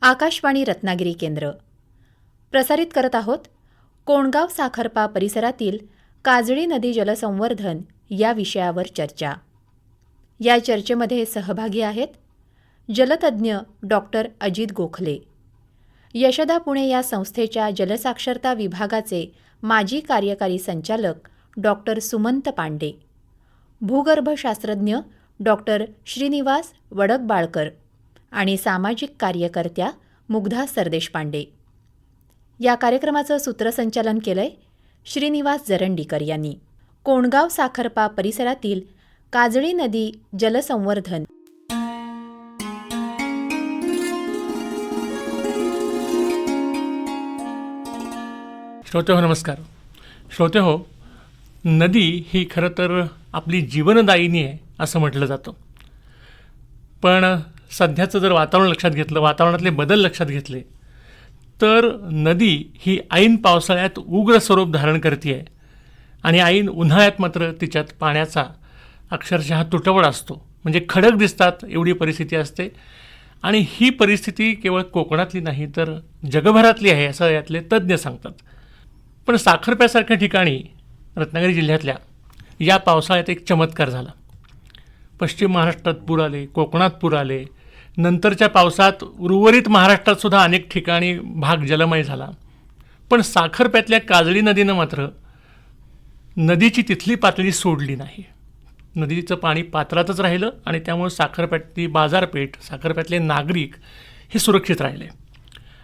आकाशवाणी रत्नागिरी केंद्र प्रसारित करत आहोत. कोंडगाव साखरपा परिसरातील काजळी नदी जलसंवर्धन या विषयावर चर्चा. या चर्चेमध्ये सहभागी आहेत जलतज्ञ डॉक्टर अजित गोखले, यशदा पुणे या संस्थेच्या जलसाक्षरता विभागाचे माजी कार्यकारी संचालक डॉक्टर सुमंत पांडे, भूगर्भशास्त्रज्ञ डॉक्टर श्रीनिवास वडकबाळकर आणि सामाजिक कार्यकर्त्या मुग्धा सरदेशपांडे. या कार्यक्रमाचं सूत्रसंचालन केलंय श्रीनिवास जरंडीकर यांनी. कोंडगाव साखरपा परिसरातील काजळी नदी जलसंवर्धन. श्रोते हो, नमस्कार. श्रोते हो, नदी ही खरं तर आपली जीवनदायिनी आहे असं म्हटलं जातं. पण सध्याचं जर वातावरण लक्षात घेतलं, वातावरणातले बदल लक्षात घेतले, तर नदी ही ऐन पावसाळ्यात उग्र स्वरूप धारण करते आहे आणि ऐन उन्हाळ्यात मात्र तिच्यात पाण्याचा अक्षरशः तुटवडा असतो. म्हणजे खडक दिसतात एवढी परिस्थिती असते. आणि ही परिस्थिती केवळ कोकणातली नाही तर जगभरातली आहे असं यातले तज्ज्ञ सांगतात. पण साखरप्यासारख्या ठिकाणी रत्नागिरी जिल्ह्यातल्या या पावसाळ्यात एक चमत्कार झाला. पश्चिम महाराष्ट्रात पूर आले, कोकणात पूर आले, नंतरच्या पावसात उर्वरित महाराष्ट्रातसुद्धा अनेक ठिकाणी भाग जलमय झाला. पण साखरप्यातल्या काजळी नदीनं मात्र नदीची तिथली पातळी सोडली नाही. नदीचं पाणी पात्रातच राहिलं आणि त्यामुळे साखरप्यातली बाजारपेठ, साखरप्यातले नागरिक हे सुरक्षित राहिले.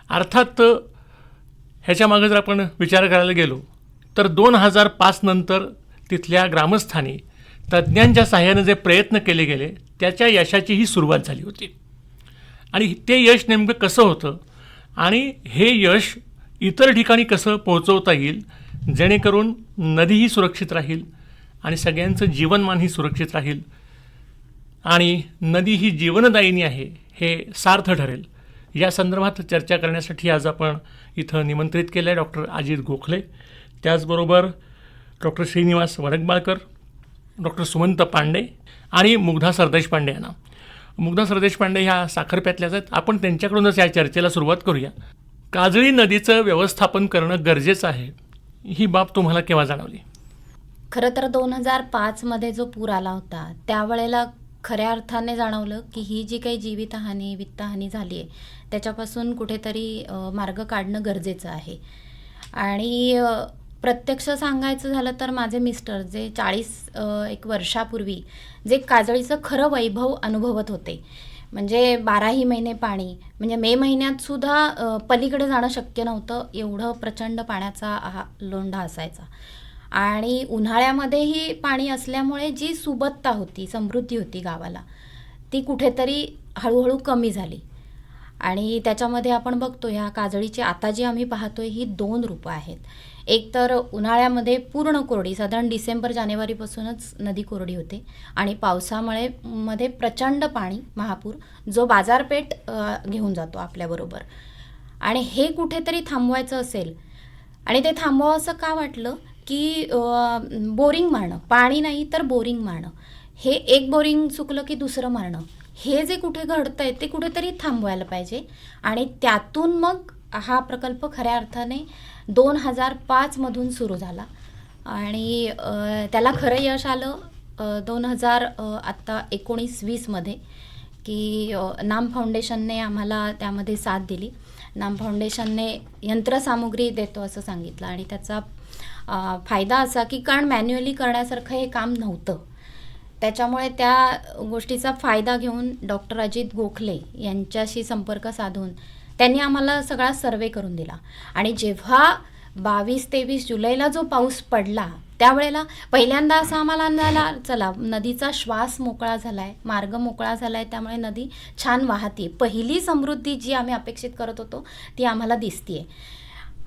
अर्थात ह्याच्यामागे जर आपण विचार करायला गेलो तर 2005 नंतर तिथल्या ग्रामस्थांनी तज्ज्ञांच्या सहाय्याने जे प्रयत्न केले गेले त्याच्या यशाची ही सुरुवात झाली होती. आणि ते यश नेमकं कसं होतं आणि हे यश इतर ठिकाणी कसं पोहोचवता येईल जेणेकरून नदीही सुरक्षित राहील आणि सगळ्यांचं जीवनमानही सुरक्षित राहील आणि नदी ही जीवनदायिनी आहे हे सार्थ ठरेल, या संदर्भात चर्चा करण्यासाठी आज आपण इथं निमंत्रित केलं आहे डॉक्टर अजित गोखले, त्याचबरोबर डॉक्टर श्रीनिवास वडकबाळकर, डॉक्टर सुमंत पांडे आणि मुग्धा सरदेशपांडे यांना. मुग्धा सरदेशपांडे ह्या साखरप्यातल्याच आहेत. आपण त्यांच्याकडूनच या चर्चेला सुरुवात करूया. काजळी नदीचं व्यवस्थापन करणं गरजेचं आहे, ही बाब तुम्हाला केव्हा जाणवली? खरं तर 2005मध्ये जो पूर आला होता त्यावेळेला खऱ्या अर्थाने जाणवलं की ही जी काही जीवितहानी, वित्तहानी झाली आहे त्याच्यापासून कुठेतरी मार्ग काढणं गरजेचं आहे. आणि प्रत्यक्ष सांगायचं झालं तर माझे मिस्टर जे 40 वर्षापूर्वी जे काजळीचं खरं वैभव अनुभवत होते, म्हणजे 12ही महिने पाणी, म्हणजे मे महिन्यात सुद्धा पलीकडे जाणं शक्य नव्हतं, एवढं प्रचंड पाण्याचा लोंढा असायचा. आणि उन्हाळ्यामध्येही पाणी असल्यामुळे जी सुबत्ता होती, समृद्धी होती गावाला, ती कुठेतरी हळूहळू कमी झाली. आणि त्याच्यामध्ये आपण बघतो ह्या काजळीची आता जी आम्ही पाहतोय ही 2 रूपं आहेत. एक तर उन्हाळ्यामध्ये पूर्ण कोरडी, साधारण डिसेंबर-जानेवारीपासूनच नदी कोरडी होते आणि पावसामुळे मध्ये प्रचंड पाणी, महापूर, जो बाजारपेठ घेऊन जातो आपल्याबरोबर. आणि हे कुठेतरी थांबवायचं असेल आणि ते थांबवावं असं का वाटलं की बोरिंग मारणं, पाणी नाही तर बोरिंग मारणं, हे एक बोरिंग चुकलं की दुसरं मारणं, हे जे कुठे घडतं आहे ते कुठेतरी थांबवायला पाहिजे. आणि त्यातून मग हा प्रकल्प खऱ्या अर्थाने 2005मधून सुरू झाला आणि त्याला खरं यश आलं 2019-20मध्ये की नाम फाउंडेशनने आम्हाला त्यामध्ये साथ दिली. नाम फाउंडेशनने यंत्रसामुग्री देतो असं सांगितलं आणि त्याचा फायदा असा की कारण मॅन्युअली करण्यासारखं हे काम नव्हतं, त्याच्यामुळे त्या गोष्टीचा फायदा घेऊन डॉक्टर अजित गोखले यांच्याशी संपर्क साधून त्यांनी आम्हाला सगळा सर्वे करून दिला. आणि जेव्हा 22-23 जुलैला जो पाऊस पडला त्यावेळेला पहिल्यांदा असं आम्हाला अंदाला चला नदीचा श्वास मोकळा झाला आहे, मार्ग मोकळा झाला आहे, त्यामुळे नदी छान वाहते, पहिली समृद्धी जी आम्ही अपेक्षित करत होतो ती आम्हाला दिसते.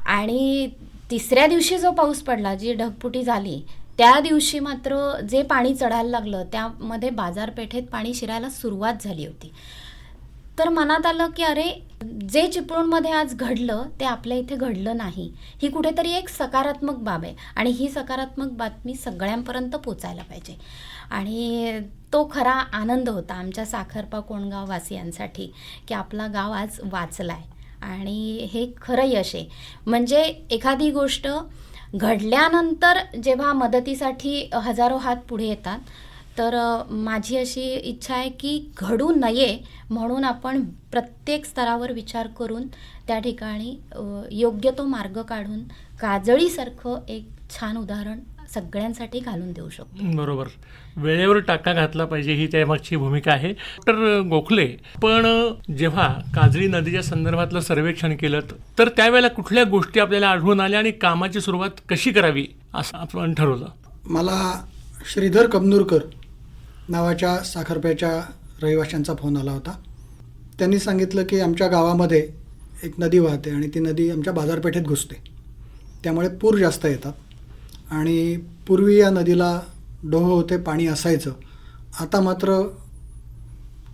आणि तिसऱ्या दिवशी जो पाऊस पडला, जी ढगफुटी झाली, त्या दिवशी मात्र जे पाणी चढायला लागलं त्यामध्ये बाजारपेठेत पाणी शिरायला सुरुवात झाली होती. तर मनात आलं की अरे, जे चिपळूणमध्ये आज घडलं ते आपल्या इथे घडलं नाही. ही कुठेतरी एक सकारात्मक बाब आहे आणि ही सकारात्मक बातमी सगळ्यांपर्यंत पोचायला पाहिजे. आणि तो खरा आनंद होता आमच्या साखरपा कोंडगाव वासियांसाठी, की आपला गाव आज वाचलाय आणि हे खरं यश आहे. म्हणजे एखादी गोष्ट घडल्यानंतर जेव्हा मदतीसाठी हजारो हात पुढे येतात, तर माझी अशी इच्छा आहे की घडू नये म्हणून आपण प्रत्येक स्तरावर विचार करून त्या ठिकाणी योग्य तो मार्ग काढून काजळीसारखं एक छान उदाहरण सगळ्यांसाठी घालून देऊ शकतो. बरोबर. वेळेवर टाका घातला पाहिजे ही त्यामागची भूमिका आहे. डॉक्टर गोखले, पण जेव्हा काजळी नदीच्या संदर्भातलं सर्वेक्षण केलं तर त्यावेळेला कुठल्या गोष्टी आपल्याला आढळून आल्या आणि कामाची सुरुवात कशी करावी असं आपण ठरवलं? मला श्रीधर कमनूरकर नावाच्या साखरप्याच्या रहिवाशांचा फोन आला होता. त्यांनी सांगितलं की आमच्या गावामध्ये एक नदी वाहते आणि ती नदी आमच्या बाजारपेठेत घुसते, त्यामुळे पूर जास्त येतात आणि पूर्वी या नदीला डोह होते, पाणी असायचं. आता मात्र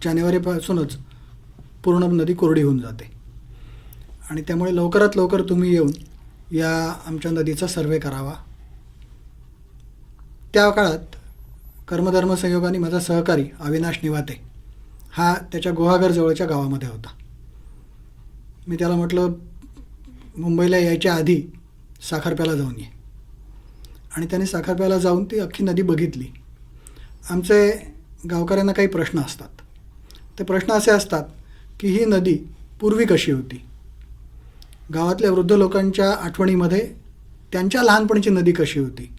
जानेवारीपासूनच पूर्ण नदी कोरडी होऊन जाते आणि त्यामुळे लवकरात लवकर तुम्ही येऊन या आमच्या नदीचा सर्वे करावा. त्या काळात कर्मधर्म संयोगाने माझा सहकारी अविनाश निवाते हा त्याच्या गुहागर जवळच्या गावामध्ये होता. मी त्याला म्हटलं मुंबईला यायच्या आधी साखरप्याला जाऊन ये, आणि त्याने साखरप्याला जाऊन ती अख्खी नदी बघितली. आमचे गावकऱ्यांना काही प्रश्न असतात. ते प्रश्न असे असतात की ही नदी पूर्वी कशी होती. गावातल्या वृद्ध लोकांच्या आठवणीमध्ये त्यांच्या लहानपणीची नदी कशी होती,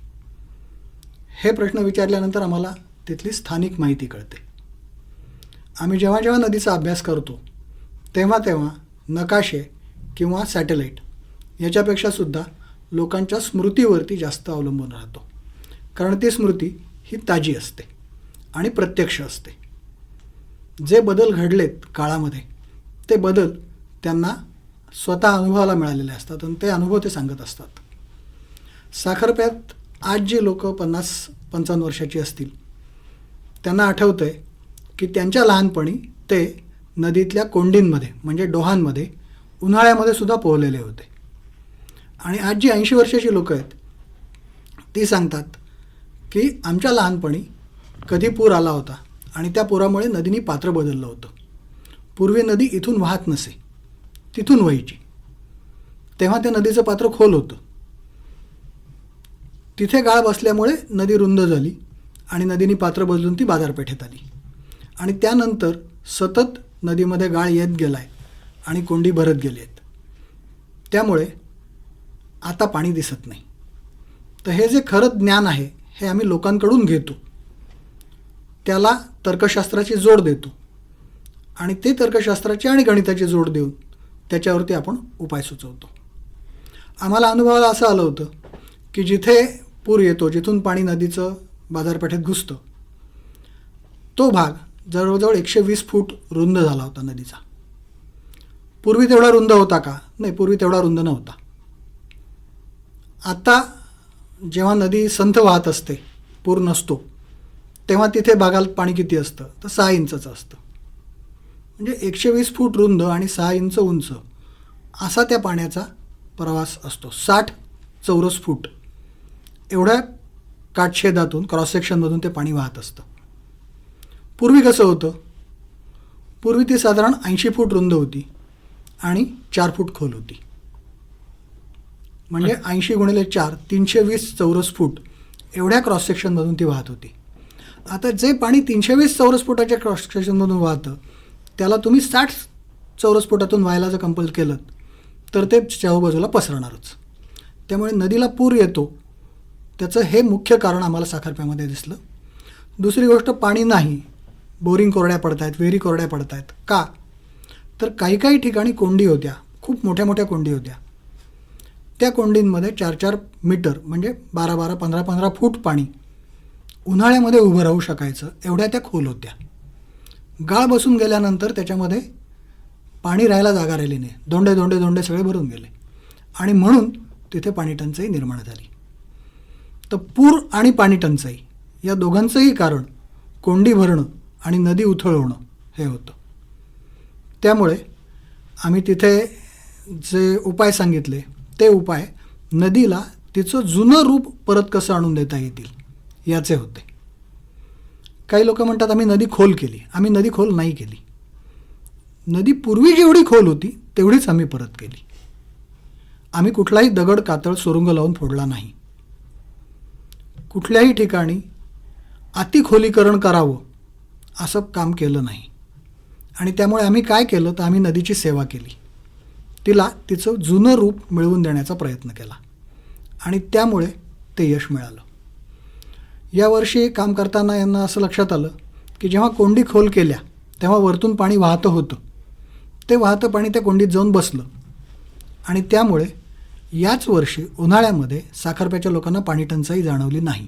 हे प्रश्न विचारल्यानंतर आम्हाला तिथली स्थानिक माहिती कळते. आम्ही जेव्हा जेव्हा नदीचा अभ्यास करतो तेव्हा तेव्हा नकाशे किंवा सॅटेलाईट याच्यापेक्षासुद्धा लोकांच्या स्मृतीवरती जास्त अवलंबून राहतो, कारण ती स्मृती ही ताजी असते आणि प्रत्यक्ष असते. जे बदल घडलेत काळामध्ये ते बदल त्यांना स्वतः अनुभवाला मिळालेले असतात आणि ते अनुभव ते सांगत असतात. साखरप्यात आज जी लोक 50-55 वर्षाची असतील त्यांना आठवतं आहे की त्यांच्या लहानपणी ते नदीतल्या कोंडींमध्ये म्हणजे डोहांमध्ये उन्हाळ्यामध्ये सुद्धा पोहलेले होते. आणि आज जी 80 वर्षाची लोकं आहेत ती सांगतात की आमच्या लहानपणी कधी पूर आला होता आणि त्या पुरामुळे नदीने पात्र बदललं होतं. पूर्वी नदी इथून वाहत नसे, तिथून व्हायची, तेव्हा ते नदीचं पात्र खोल होतं. तिथे गाळ बसल्यामुळे नदी रुंद झाली आणि नदीने पात्र बदलून ती बाजारपेठेत आली आणि त्यानंतर सतत नदीमध्ये गाळ येत गेला आहे आणि कोंडी भरत गेली आहेत. त्यामुळे आता पाणी दिसत नाही. तर हे जे खरं ज्ञान आहे हे आम्ही लोकांकडून घेतो, त्याला तर्कशास्त्राची जोड देतो आणि ते तर्कशास्त्राची आणि गणिताची जोड देऊन त्याच्यावरती आपण उपाय सुचवतो. आम्हाला अनुभवाला असं आलं होतं की जिथे पूर येतो, जिथून पाणी नदीचं बाजारपेठेत घुसतं, तो भाग जवळजवळ 120 फूट रुंद झाला होता नदीचा. पूर्वी तेवढा रुंद होता का? नाही, पूर्वी तेवढा रुंद नव्हता. आता जेव्हा नदी संथ वाहत असते, पूर नसतो, तेव्हा तिथे भागात पाणी किती असतं तर 6 इंचचं असतं. म्हणजे 120 फूट रुंद आणि 6 इंच उंच असा त्या पाण्याचा प्रवास असतो. 60 चौरस फूट एवढ्या काठछेदातून क्रॉस सेक्शनमधून ते पाणी वाहत असतं. पूर्वी कसं होतं? पूर्वी ती साधारण 80 फूट रुंद होती आणि 4 फूट खोल होती. म्हणजे 80 गुणिले 4 320 चौरस फूट एवढ्या क्रॉस सेक्शनमधून ती वाहत होती. आता जे पाणी 320 चौरस फुटाच्या क्रॉस सेक्शनमधून वाहतं त्याला तुम्ही 60 चौरस फुटातून व्हायला जर कंपल केलं तर ते चहूबाजूला पसरणारच. त्यामुळे नदीला पूर येतो त्याचं हे मुख्य कारण आम्हाला साखरप्यामध्ये दिसलं. दुसरी गोष्ट, पाणी नाही, बोरिंग कोरड्या पडत आहेत, विहिरी कोरड्या पडत आहेत. का? तर काही काही ठिकाणी कोंडी होत्या, खूप मोठ्या मोठ्या कोंडी होत्या. त्या कोंडींमध्ये 4-4 मीटर म्हणजे 12-12, 15-15 फूट पाणी उन्हाळ्यामध्ये उभं राहू शकायचं एवढ्या त्या खोल होत्या. गाळ बसून गेल्यानंतर त्याच्यामध्ये पाणी राहायला जागा राहिली नाही, दोंडे दोंडे दोंडे सगळे भरून गेले आणि म्हणून तिथे पाणी टंचाई निर्माण झाली. तर पूर आणि पाणी टंचाई या दोघांचंही कारण कोंडी भरणं आणि नदी उथळ होणं हे होतं. त्यामुळे आम्ही तिथे जे उपाय सांगितले ते उपाय नदीला तिचं जुनं रूप परत कसं आणून देता येतील याचे होते. काही लोक म्हणतात आम्ही नदी खोल केली. आम्ही नदी खोल नाही केली. नदी पूर्वी जेवढी खोल होती तेवढीच आम्ही परत केली. आम्ही कुठलाही दगड कातळ सुरुंग लावून फोडला नाही. कुठल्याही ठिकाणी अतिखोलीकरण करावं असं काम केलं नाही. आणि त्यामुळे आम्ही काय केलं तर आम्ही नदीची सेवा केली. तिला तिचं जुनं रूप मिळवून देण्याचा प्रयत्न केला आणि त्यामुळे ते यश मिळालं. यावर्षी काम करताना यांना असं लक्षात आलं की जेव्हा कोंडी खोल केल्या तेव्हा वरतून पाणी वाहतं होतं. ते वाहतं पाणी त्या कोंडीत जाऊन बसलं आणि त्यामुळे याच वर्षी उन्हाळ्यामध्ये साखरप्याच्या लोकांना पाणी टंचाई जाणवली नाही.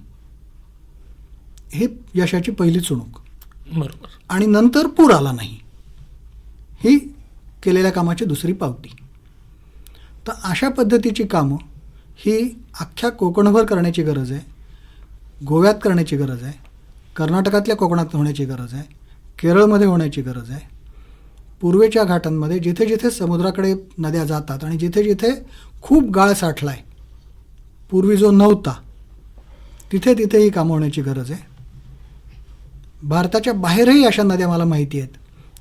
हे यशाची पहिली चुणूक. बरोबर. आणि नंतर पूर आला नाही, ही केलेल्या कामाची दुसरी पावती. तर अशा पद्धतीची कामं ही अख्ख्या कोकणभर करण्याची गरज आहे. गोव्यात करण्याची गरज आहे. कर्नाटकातल्या कोकणात होण्याची गरज आहे. केरळमध्ये होण्याची गरज आहे. पूर्वेच्या घाटांमध्ये जिथे जिथे समुद्राकडे नद्या जातात आणि जिथे जिथे खूप गाळ साठला आहे, पूर्वी जो नव्हता, तिथे तिथे ही कामं होण्याची गरज आहे. भारताच्या बाहेरही अशा नद्या मला माहिती आहेत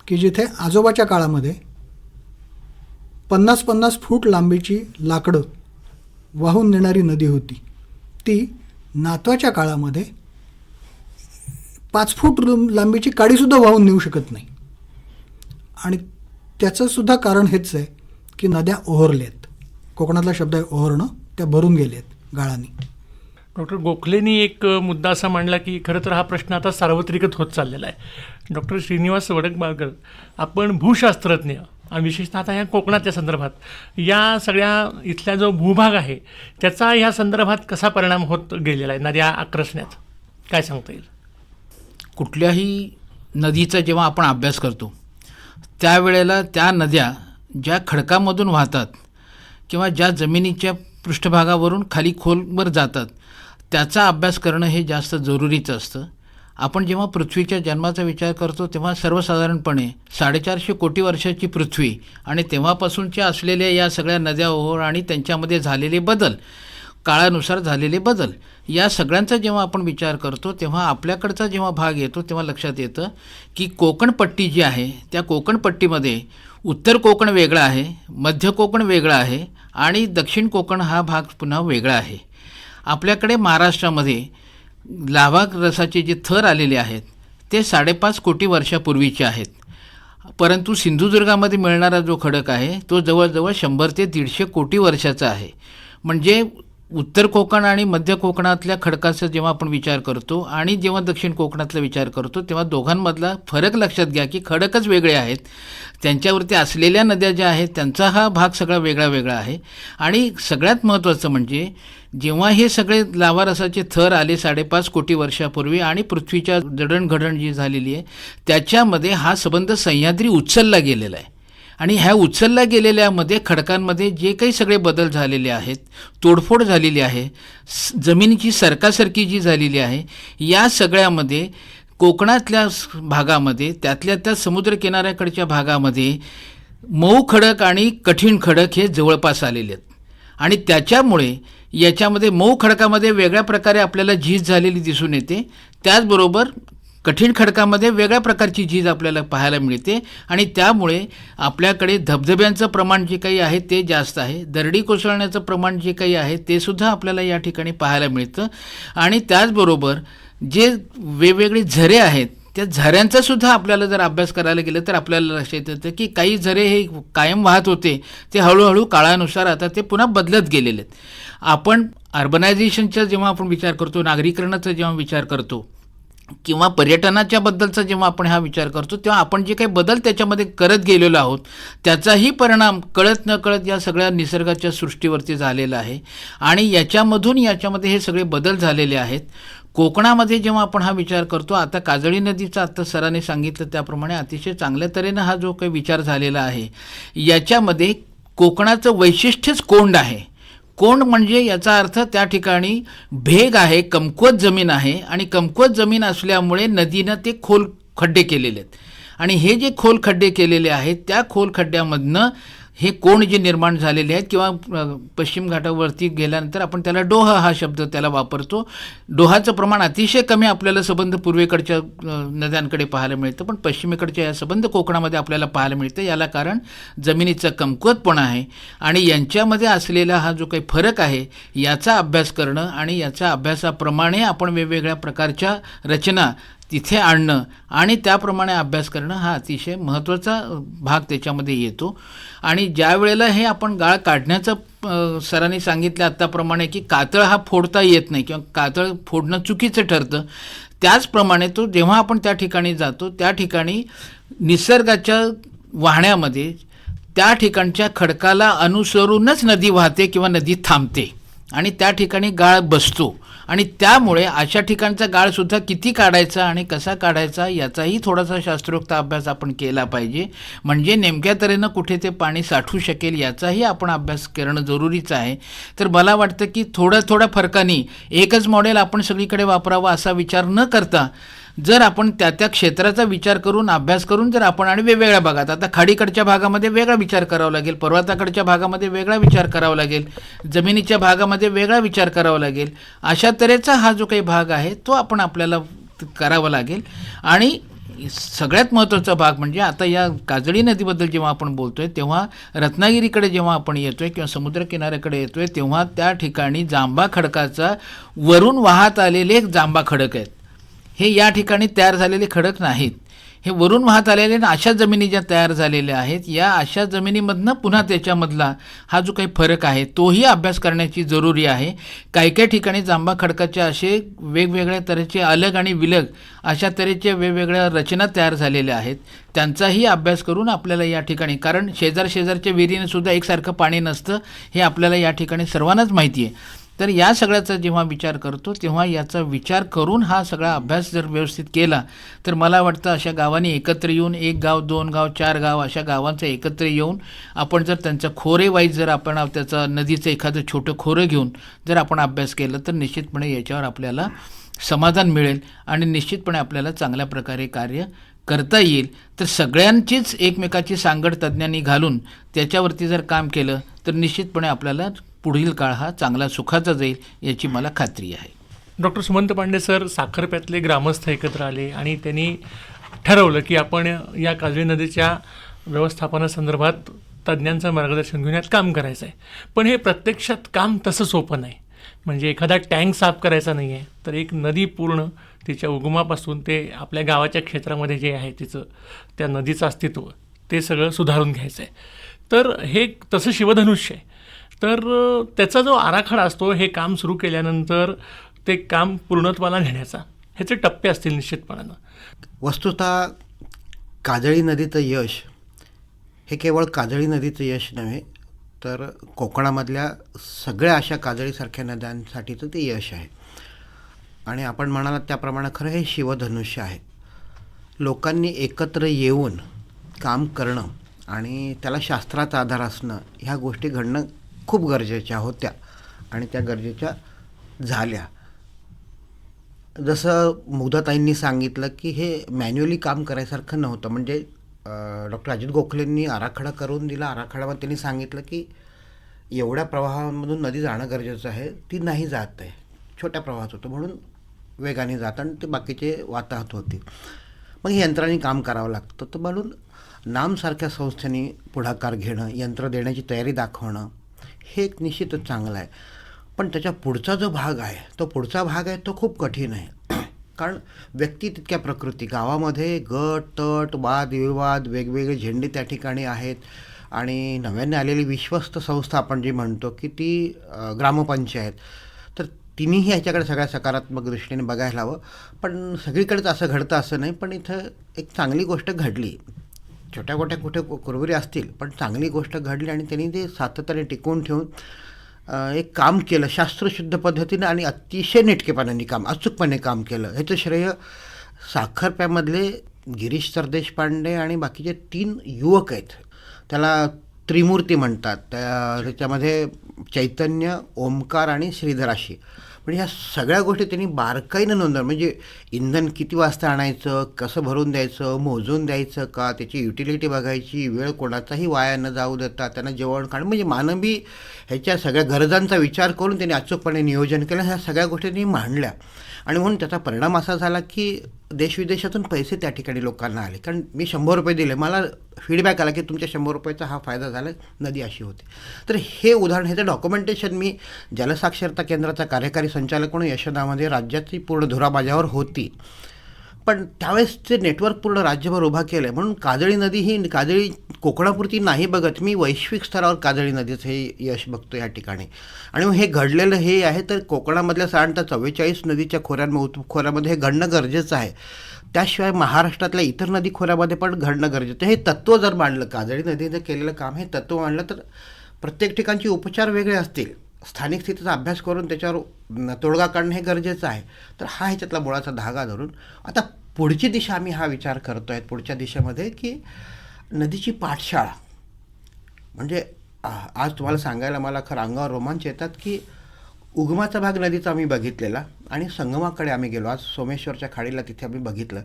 की जिथे आजोबाच्या काळामध्ये 50-50 फूट लांबीची लाकडं वाहून नेणारी नदी होती. ती नातवाच्या काळामध्ये 5 फूट लांबीची काडीसुद्धा वाहून नेऊ शकत नाही. आणि त्याचंसुद्धा कारण हेच आहे की नद्या ओव्हरल्यात. कोकणातला शब्द आहे ओव्हरणं. त्या भरून गेल्यात गाळांनी. डॉक्टर गोखलेंनी एक मुद्दा असा मांडला की खरं तर हा प्रश्न आता सार्वत्रिकच होत चाललेला आहे. डॉक्टर श्रीनिवास वडकबाळकर, आपण भूशास्त्रज्ञ आणि विशेषतः आता ह्या कोकणाच्या संदर्भात या सगळ्या इथला जो भूभाग आहे त्याचा ह्या संदर्भात कसा परिणाम होत गेलेला आहे नद्या आक्रसण्यात, काय सांगता येईल? कुठल्याही नदीचा जेव्हा आपण अभ्यास करतो त्यावेळेला त्या नद्या ज्या खडकामधून वाहतात किंवा ज्या जमिनीच्या पृष्ठभागावरून खाली खोलवर जातात त्याचा अभ्यास करणं हे जास्त जरुरीचं असतं. आपण जेव्हा पृथ्वीच्या जन्माचा विचार करतो तेव्हा सर्वसाधारणपणे 450 कोटी वर्षाची पृथ्वी आणि तेव्हापासूनच्या असलेल्या या सगळ्या नद्या ओहोळ आणि त्यांच्यामध्ये झालेले बदल, काळानुसार झालेले बदल, या सगळ्यांचा जेव्हा आपण विचार करतो तेव्हा आपल्याकडचा जेव्हा भाग येतो तेव्हा लक्षात येतं की कोकणपट्टी जी आहे त्या कोकणपट्टीमध्ये उत्तर कोकण वेगळा आहे, मध्य कोकण वेगळा आहे आणि दक्षिण कोकण हा भाग पुन्हा वेगळा आहे. आपल्याकडे महाराष्ट्रामध्ये लाव्हा रसाचे जे थर आलेले आहेत ते 5.5 कोटी वर्षापूर्वीचे आहेत. परंतु सिंधुदुर्गामध्ये मिळणारा जो खडक आहे तो जवळजवळ 100 ते 150 कोटी वर्षाचा आहे. म्हणजे उत्तर कोकण आणि मध्य कोकणातल्या खडकाचा जेव्हा आपण विचार करतो आणि जेव्हा दक्षिण कोकणातला विचार करतो तेव्हा दोघांमधला फरक लक्षात घ्या की खडकच वेगळे आहेत. त्यांच्यावरती असलेल्या नद्या ज्या आहेत त्यांचा हा भाग सगळा वेगळा वेगळा आहे. आणि सगळ्यात महत्त्वाचं म्हणजे जेव्हा हे सगळे लावारसाचे थर आले 5.5 कोटी वर्षापूर्वी आणि पृथ्वीच्या जडणघडण जी झालेली आहे त्याच्यामध्ये हा संबंध सह्याद्री उचलला गेलेला आहे. आणि ह्या उचलल्या गेलेल्यामध्ये खडकांमध्ये जे काही सगळे बदल झालेले आहेत, तोडफोड झालेली आहे, जमिनीची सरकासरकी जी झालेली आहे, या सगळ्यामध्ये कोकणातल्या भागामध्ये त्यातल्या त्या समुद्रकिनाऱ्याकडच्या भागामध्ये मऊ खडक आणि कठीण खडक हे जवळपास आलेले आहेत. आणि त्याच्यामुळे याच्यामध्ये मऊ खडकामध्ये वेगळ्या प्रकारे आपल्याला झीज झालेली दिसून येते, त्याचबरोबर कठीण खडकामध्ये वेगळ्या प्रकारची झीज आपल्याला पाहायला मिळते. आणि त्यामुळे आपल्याकडे धबधब्यांचं प्रमाण जे काही आहे ते जास्त आहे, दरडी कोसळण्याचं प्रमाण जे काही आहे ते सुद्धा आपल्याला या ठिकाणी पाहायला मिळतं. आणि त्याचबरोबर जे वेगवेगळे झरे आहेत त्या झऱ्यांचासुद्धा आपल्याला जर अभ्यास करायला गेलं तर आपल्याला लक्षात येतं की काही झरे हे कायम वाहत होते ते हळूहळू काळानुसार आता ते पुन्हा बदलत गेलेले आहेत. आपण अर्बनायझेशनचा जेव्हा आपण विचार करतो, नागरीकरणाचा जेव्हा विचार करतो किंवा पर्यटनाच्या बद्दलचा जेव्हा आपण हा विचार करतो तेव्हा आपण जे काही बदल त्याच्यामध्ये करत गेलेलो आहोत त्याचाही परिणाम कळत नकळत या सगळ्या निसर्गाच्या सृष्टीवरती झालेला आहे. आणि याच्यामध्ये हे सगळे बदल झालेले आहेत. कोकणामध्ये जेव्हा आपण हा विचार करतो, आता काजळी नदीचा आत्ता सरांनी सांगितलं त्याप्रमाणे अतिशय चांगल्या तऱ्हेनं हा जो काही विचार झालेला आहे, याच्यामध्ये कोकणाचं वैशिष्ट्यच कोंड आहे. कोंड म्हणजे याचा अर्थ त्या ठिकाणी भेग आहे, कमकुवत जमीन आहे आणि कमकुवत जमीन असल्यामुळे नदीनं ते खोल खड्डे केलेले आहेत. आणि हे जे खोल खड्डे केलेले आहेत त्या खोल खड्ड्यामधनं हे कोण जे निर्माण झालेले आहेत किंवा पश्चिम घाटावरती गेल्यानंतर आपण त्याला डोह हा शब्द त्याला वापरतो. डोहाचं प्रमाण अतिशय कमी आपल्याला संबंध पूर्वेकडच्या नद्यांकडे पाहायला मिळतं, पण पश्चिमेकडच्या या संबंध कोकणामध्ये आपल्याला पाहायला मिळतं. याला कारण जमिनीचा कमकुवतपणा आहे आणि यांच्यामध्ये असलेला हा जो काही फरक आहे याचा अभ्यास करणं आणि याच्या अभ्यासाप्रमाणे आपण वेगवेगळ्या प्रकारच्या रचना तिथे आणणं आणि त्याप्रमाणे अभ्यास करणं हा अतिशय महत्त्वाचा भाग त्याच्यामध्ये येतो. आणि ज्या वेळेला हे आपण गाळ काढण्याचं सरांनी सांगितलं आत्ताप्रमाणे की कातळ हा फोडता येत नाही किंवा कातळ फोडणं चुकीचं ठरतं, त्याचप्रमाणे तो जेव्हा आपण त्या ठिकाणी जातो त्या ठिकाणी निसर्गाच्या वाहण्यामध्ये त्या ठिकाणच्या खडकाला अनुसरूनच नदी वाहते किंवा नदी थांबते आणि त्या ठिकाणी गाळ बसतो. आणि त्यामुळे अशा ठिकाणचा गाळसुद्धा किती काढायचा आणि कसा काढायचा याचाही थोडासा शास्त्रोक्त अभ्यास आपण केला पाहिजे, म्हणजे नेमक्या तऱ्हेनं कुठे ते पाणी साठू शकेल याचाही आपण अभ्यास करणं जरुरीचं आहे. तर मला वाटतं की थोड्या फरकाने एकच मॉडेल आपण सगळीकडे वापरावं असा विचार न करता जर आपण त्या क्षेत्राचा विचार करून अभ्यास करून जर आपण आणि वेगवेगळ्या भागात, आता खाडीकडच्या भागामध्ये वेगळा विचार करावा लागेल, पर्वताकडच्या भागामध्ये वेगळा विचार करावा लागेल, जमिनीच्या भागामध्ये वेगळा विचार करावा लागेल, अशा तऱ्हेचा हा जो काही भाग आहे तो आपण आपल्याला करावा लागेल. आणि सगळ्यात महत्त्वाचा भाग म्हणजे आता या काजळी नदीबद्दल जेव्हा आपण बोलतो आहे तेव्हा रत्नागिरीकडे जेव्हा आपण येतो आहे किंवा समुद्रकिनाऱ्याकडे येतो आहे तेव्हा त्या ठिकाणी जांभा खडकाचा वरून वाहत आलेले जांभा खडक आहेत. हे या ठिकाणी तयार झालेले खडक नाहीत, हे वरून वाहत आलेले अशा जमिनी ज्या तयार झालेल्या आहेत या अशा जमिनीमधनं पुन्हा त्याच्यामधला हा जो काही फरक आहे तोही अभ्यास करण्याची जरुरी आहे. काही ठिकाणी जांभा खडकाचे असे वेगवेगळ्या तऱ्हेचे अलग आणि विलग अशा तऱ्हेच्या वेगवेगळ्या रचना तयार झालेल्या आहेत, त्यांचाही अभ्यास करून आपल्याला या ठिकाणी, कारण शेजारच्या विहिरीनेसुद्धा एकसारखं पाणी नसतं हे आपल्याला या ठिकाणी सर्वांनाच माहिती आहे. तर या सगळ्याचा जेव्हा विचार करतो तेव्हा याचा विचार करून हा सगळा अभ्यास जर व्यवस्थित केला तर मला वाटतं अशा गावांनी एकत्र येऊन 1 गाव 2 गाव 4 गाव अशा गावांचं एकत्र येऊन आपण जर त्यांचं खोरेवाईज जर आपण त्याचा नदीचं एखादं छोटं खोरं घेऊन जर आपण अभ्यास केला तर निश्चितपणे याच्यावर आपल्याला समाधान मिळेल आणि निश्चितपणे आपल्याला चांगल्या प्रकारे कार्य करता येईल. तर सगळ्यांचीच एकमेकाची सांगड तज्ज्ञांनी घालून त्याच्यावरती जर काम केलं तर निश्चितपणे आपल्याला पुढील काळ हा चांगला सुखाचा जाईल याची मला खात्री आहे. डॉक्टर सुमंत पांडे सर, साखरप्यातले ग्रामस्थ एकत्र आले आणि त्यांनी ठरवलं की आपण या काजळी नदीच्या व्यवस्थापनासंदर्भात तज्ज्ञांचं मार्गदर्शन घेऊन यात काम करायचं आहे. पण हे प्रत्यक्षात काम तसं सोपं नाही. म्हणजे एखादा टँक साफ करायचा नाही आहे तर एक नदी पूर्ण तिच्या उगमापासून ते आपल्या गावाच्या क्षेत्रामध्ये जे आहे तिचं त्या नदीचं अस्तित्व ते सगळं सुधारून घ्यायचं आहे. तर हे तसं शिवधनुष्य आहे. तर त्याचा जो आराखडा असतो हे काम सुरू केल्यानंतर ते काम पूर्णत्वाला नेण्याचा ह्याचे टप्पे असतील निश्चितपणानं. वस्तुतः काजळी नदीचं यश हे केवळ काजळी नदीचं यश नव्हे तर कोकणामधल्या सगळ्या अशा काजळीसारख्या नद्यांसाठीचं ते यश आहे. आणि आपण म्हणालात त्याप्रमाणे खरं हे शिवधनुष्य आहे. लोकांनी एकत्र येऊन काम करणं आणि त्याला शास्त्राचा आधार असणं ह्या गोष्टी घडणं खूप गरजेच्या होत्या आणि त्या गरजेच्या झाल्या. जसं मुग्धाताईंनी सांगितलं की हे मॅन्युअली काम करायसारखं नव्हतं. म्हणजे डॉक्टर अजित गोखलेंनी आराखडा करून दिला. आराखड्यामध्ये त्यांनी सांगितलं की एवढ्या प्रवाहामधून नदी जाणं गरजेचं आहे, ती नाही जात आहे, छोट्या प्रवाहात होतं म्हणून वेगाने जातं आणि ते बाकीचे वाताहत होते. मग हे यंत्रांनी काम करावं लागतं. तर म्हणून नामसारख्या संस्थेने पुढाकार घेणं, यंत्र देण्याची तयारी दाखवणं हे एक निश्चितच चांगलं आहे. पण त्याच्या पुढचा जो भाग आहे तो खूप कठीण आहे. कारण व्यक्ती तितक्या प्रकृती, गावामध्ये गट तट वादविवाद वेगवेगळे झेंडे त्या ठिकाणी आहेत आणि नव्याने आलेली विश्वस्त संस्था आपण जी म्हणतो की ती ग्रामपंचायत, तर तिन्हीही ह्याच्याकडे सगळ्या सकारात्मक दृष्टीने बघायला हवं. पण सगळीकडेच असं घडतं असं नाही. पण इथं एक चांगली गोष्ट घडली, छोट्या मोठ्या कुठे कुरबुरी असतील पण चांगली गोष्ट घडली आणि त्यांनी ते सातत्याने टिकवून ठेवून एक काम केलं शास्त्रशुद्ध पद्धतीनं आणि अतिशय नेटकेपणाने अचूकपणे काम केलं. ह्याचं श्रेय साखरप्यामधले गिरीश सरदेशपांडे आणि बाकीचे 3 युवक आहेत. त्याला त्रिमूर्ती म्हणतात. त्याच्यामध्ये चैतन्य, ओमकार आणि श्रीधराशी. म्हणजे ह्या सगळ्या गोष्टी त्यांनी बारकाईनं नोंदवल्या. म्हणजे इंधन किती वाजता आणायचं, कसं भरून द्यायचं, मोजून द्यायचं का, त्याची युटिलिटी बघायची, वेळ कोणाचाही वाया न जाऊ देता त्यांना जेवण काढणं, म्हणजे मानवी ह्याच्या सगळ्या गरजांचा विचार करून त्यांनी अचूकपणे नियोजन केलं. ह्या सगळ्या गोष्टी त्यांनी मांडल्या आणि म्हणून त्याचा परिणाम असा झाला की देशविदेशातून पैसे त्या ठिकाणी लोकांना आले. कारण मी 100 रुपये दिले, मला फीडबॅक आला की तुमच्या 100 रुपयाचा हा फायदा झाला, नदी अशी होते. तर हे उदाहरण, ह्याचं डॉक्युमेंटेशन मी जलसाक्षरता केंद्राचा कार्यकारी संचालक म्हणून यशोदामध्ये राज्याची पूर्ण धुरा माझ्यावर होती. पण त्यावेळेस ते नेटवर्क पूर्ण राज्यभर उभा केलं आहे. म्हणून काजळी नदी ही काजळी कोकणापुरती नाही बघत मी, वैश्विक स्तरावर काजळी नदीचं हे यश बघतो या ठिकाणी. आणि मग हे घडलेलं हे आहे तर कोकणामधल्या साधारणतः 44 नदीच्या खोऱ्यामध्ये हे घडणं गरजेचं आहे. त्याशिवाय महाराष्ट्रातल्या इतर नदी खोऱ्यामध्ये पण घडणं गरजेचं आहे. हे तत्त्व जर मांडलं, काजळी नदीनं केलेलं काम हे तत्त्व मांडलं तर प्रत्येक ठिकाणचे उपचार वेगळे असतील. स्थानिक स्थितीचा अभ्यास करून त्याच्यावर तोडगा काढणं हे गरजेचं आहे. तर हा ह्याच्यातला मुळाचा धागा धरून आता पुढची दिशा आम्ही हा विचार करतो आहे पुढच्या दिशेमध्ये की नदीची पाठशाळा. म्हणजे आज तुम्हाला सांगायला मला खरं अंगावर रोमांच येतात की उगमाचा भाग नदीचा आम्ही बघितलेला आणि संगमाकडे आम्ही गेलो. आज सोमेश्वरच्या खाडीला तिथे आम्ही बघितलं